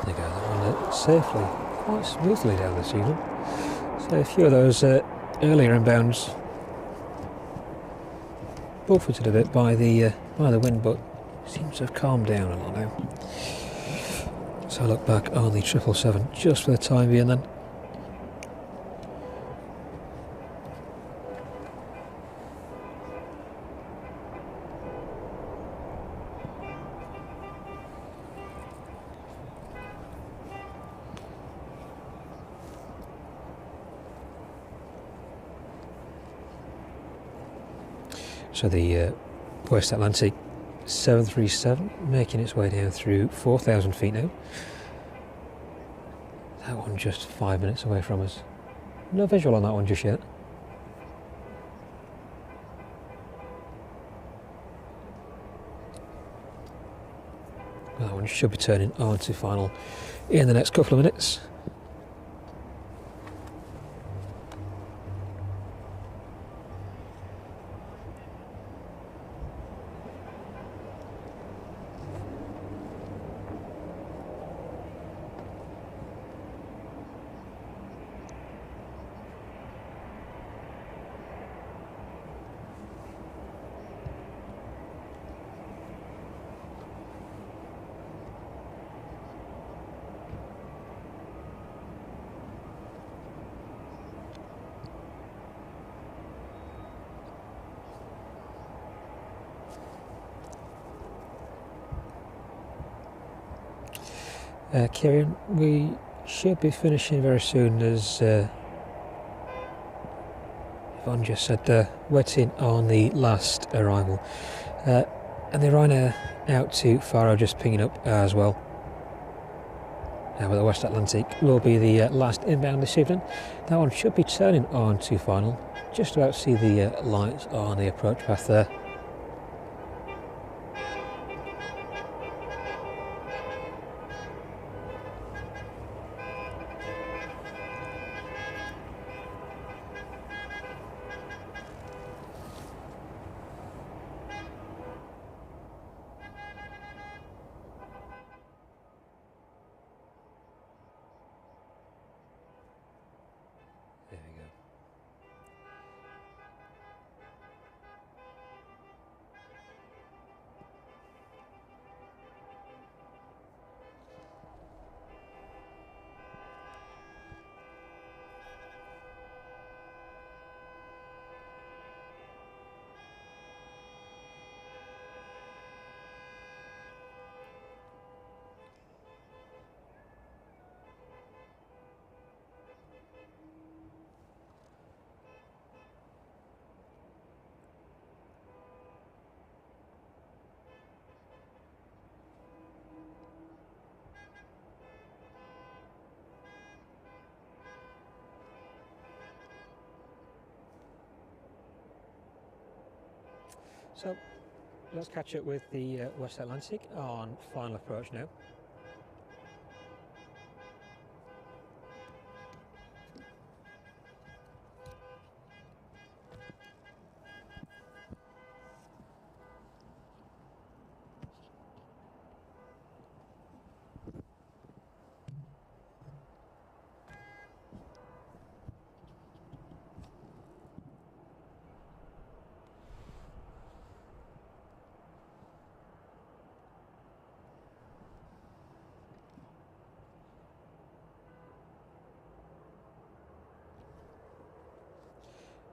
There you go, that one safely, quite smoothly down this evening. So a few of those earlier inbounds buffeted a bit by the wind, but seems to have calmed down a lot now. So I look back on the 777 just for the time being then. So the West Atlantic 737 making its way down through 4,000 feet now. That one just 5 minutes away from us. No visual on that one just yet. That one should be turning on to final in the next couple of minutes. Kieran, we should be finishing very soon, as Yvonne just said, waiting on the last arrival. And the Ryanair out to Faro just pinging up as well. But the West Atlantic will be the last inbound this evening. That one should be turning on to final. Just about to see the lights on the approach path there. There we go. So let's catch up with the West Atlantic on final approach now.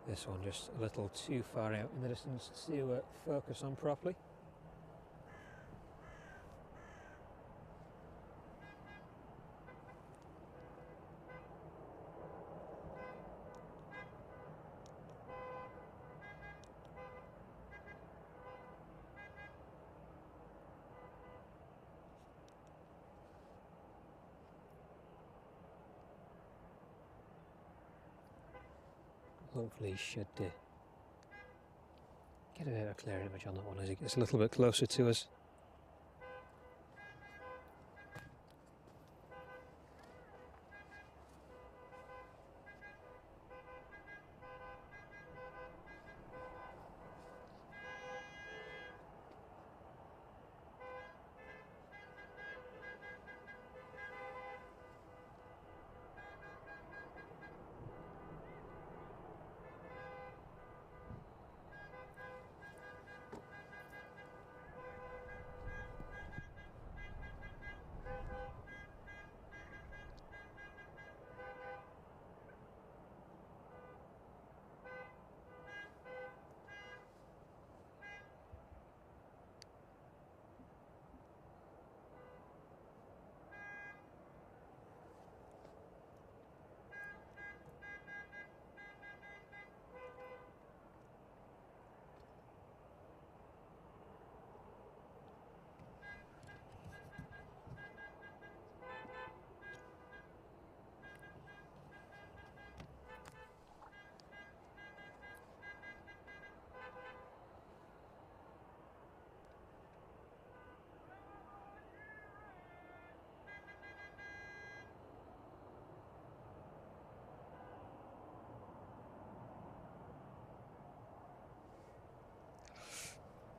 This one just a little too far out in the distance to focus on properly. Hopefully should get a bit of a clear image on that one as it gets a little bit closer to us.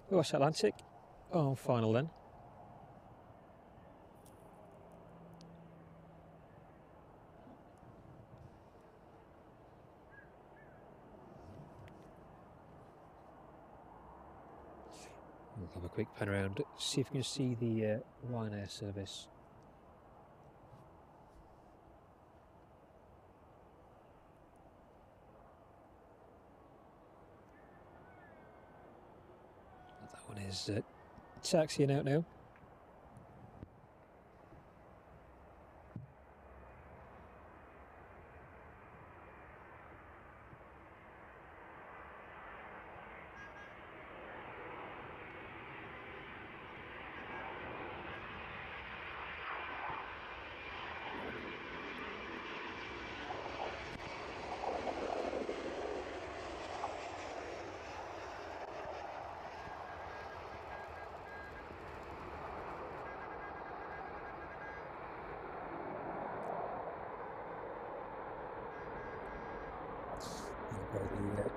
West Atlantic on final then. We'll have a quick pan around, see if we can see the Ryanair service. That one is taxiing out now.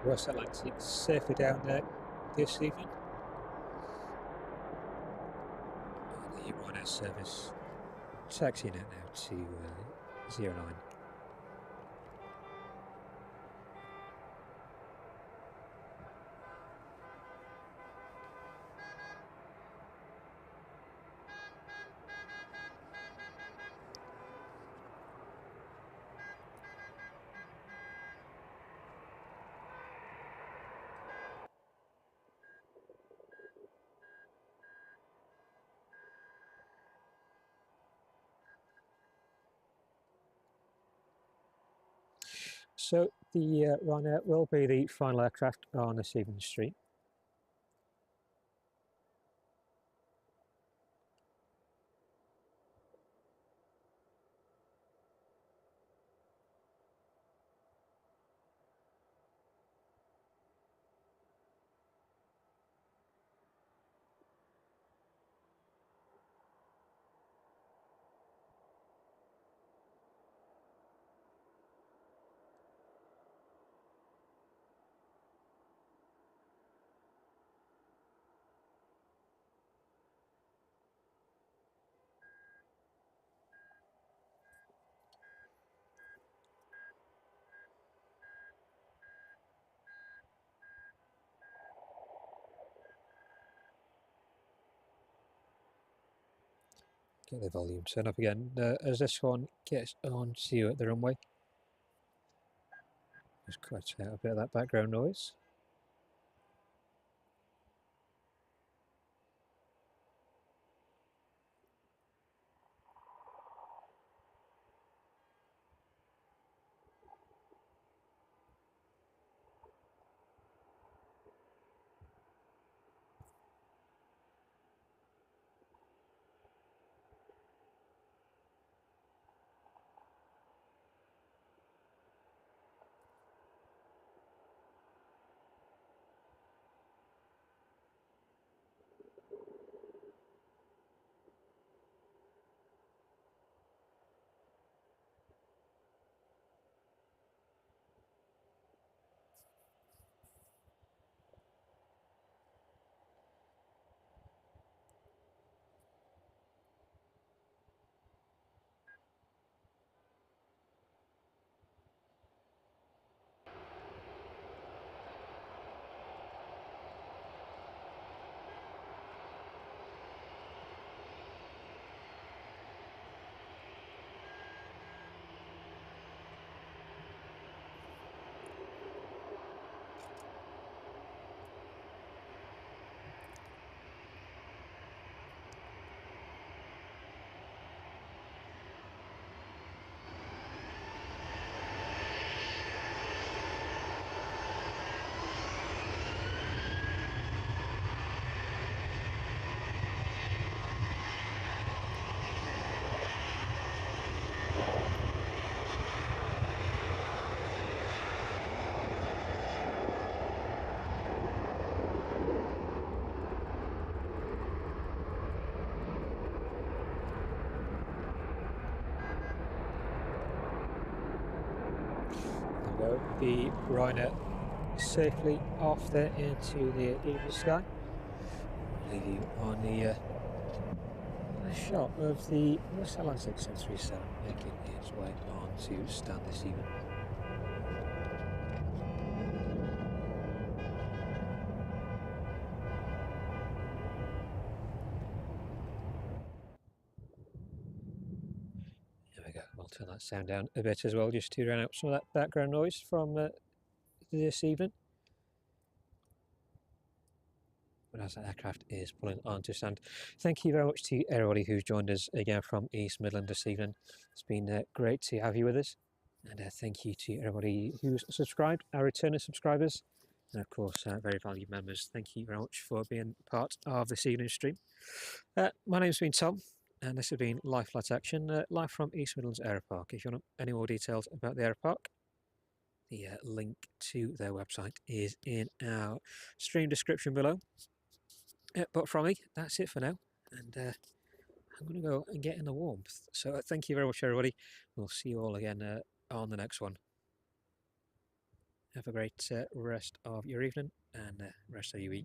The West Atlantic safely down there this evening. The Ryanair service taxiing out now to 09. So the Ryanair will be the final aircraft on this evening's stream. Get the volume turned up again as this one gets on to the runway. Just cut out a bit of that background noise. The Ryanair safely off there into the evening sky. Leave you on the shot of the West Atlantic 737 making its way on to stand this evening. There we go, I'll turn that sound down a bit as well, just to drown out some of that background noise from this evening. But as that aircraft is pulling on to stand, thank you very much to everybody who's joined us again from East Midlands this evening. It's been great to have you with us. And thank you to everybody who's subscribed, our returning subscribers, and of course very valued members. Thank you very much for being part of this evening's stream. My name's been Tom, and this has been Live Flight Action, live from East Midlands Airport. If you want any more details about the Aeropark, the link to their website is in our stream description below. But from me, that's it for now, and I'm going to go and get in the warmth. So thank you very much, everybody. We'll see you all again on the next one. Have a great rest of your evening and rest of your week.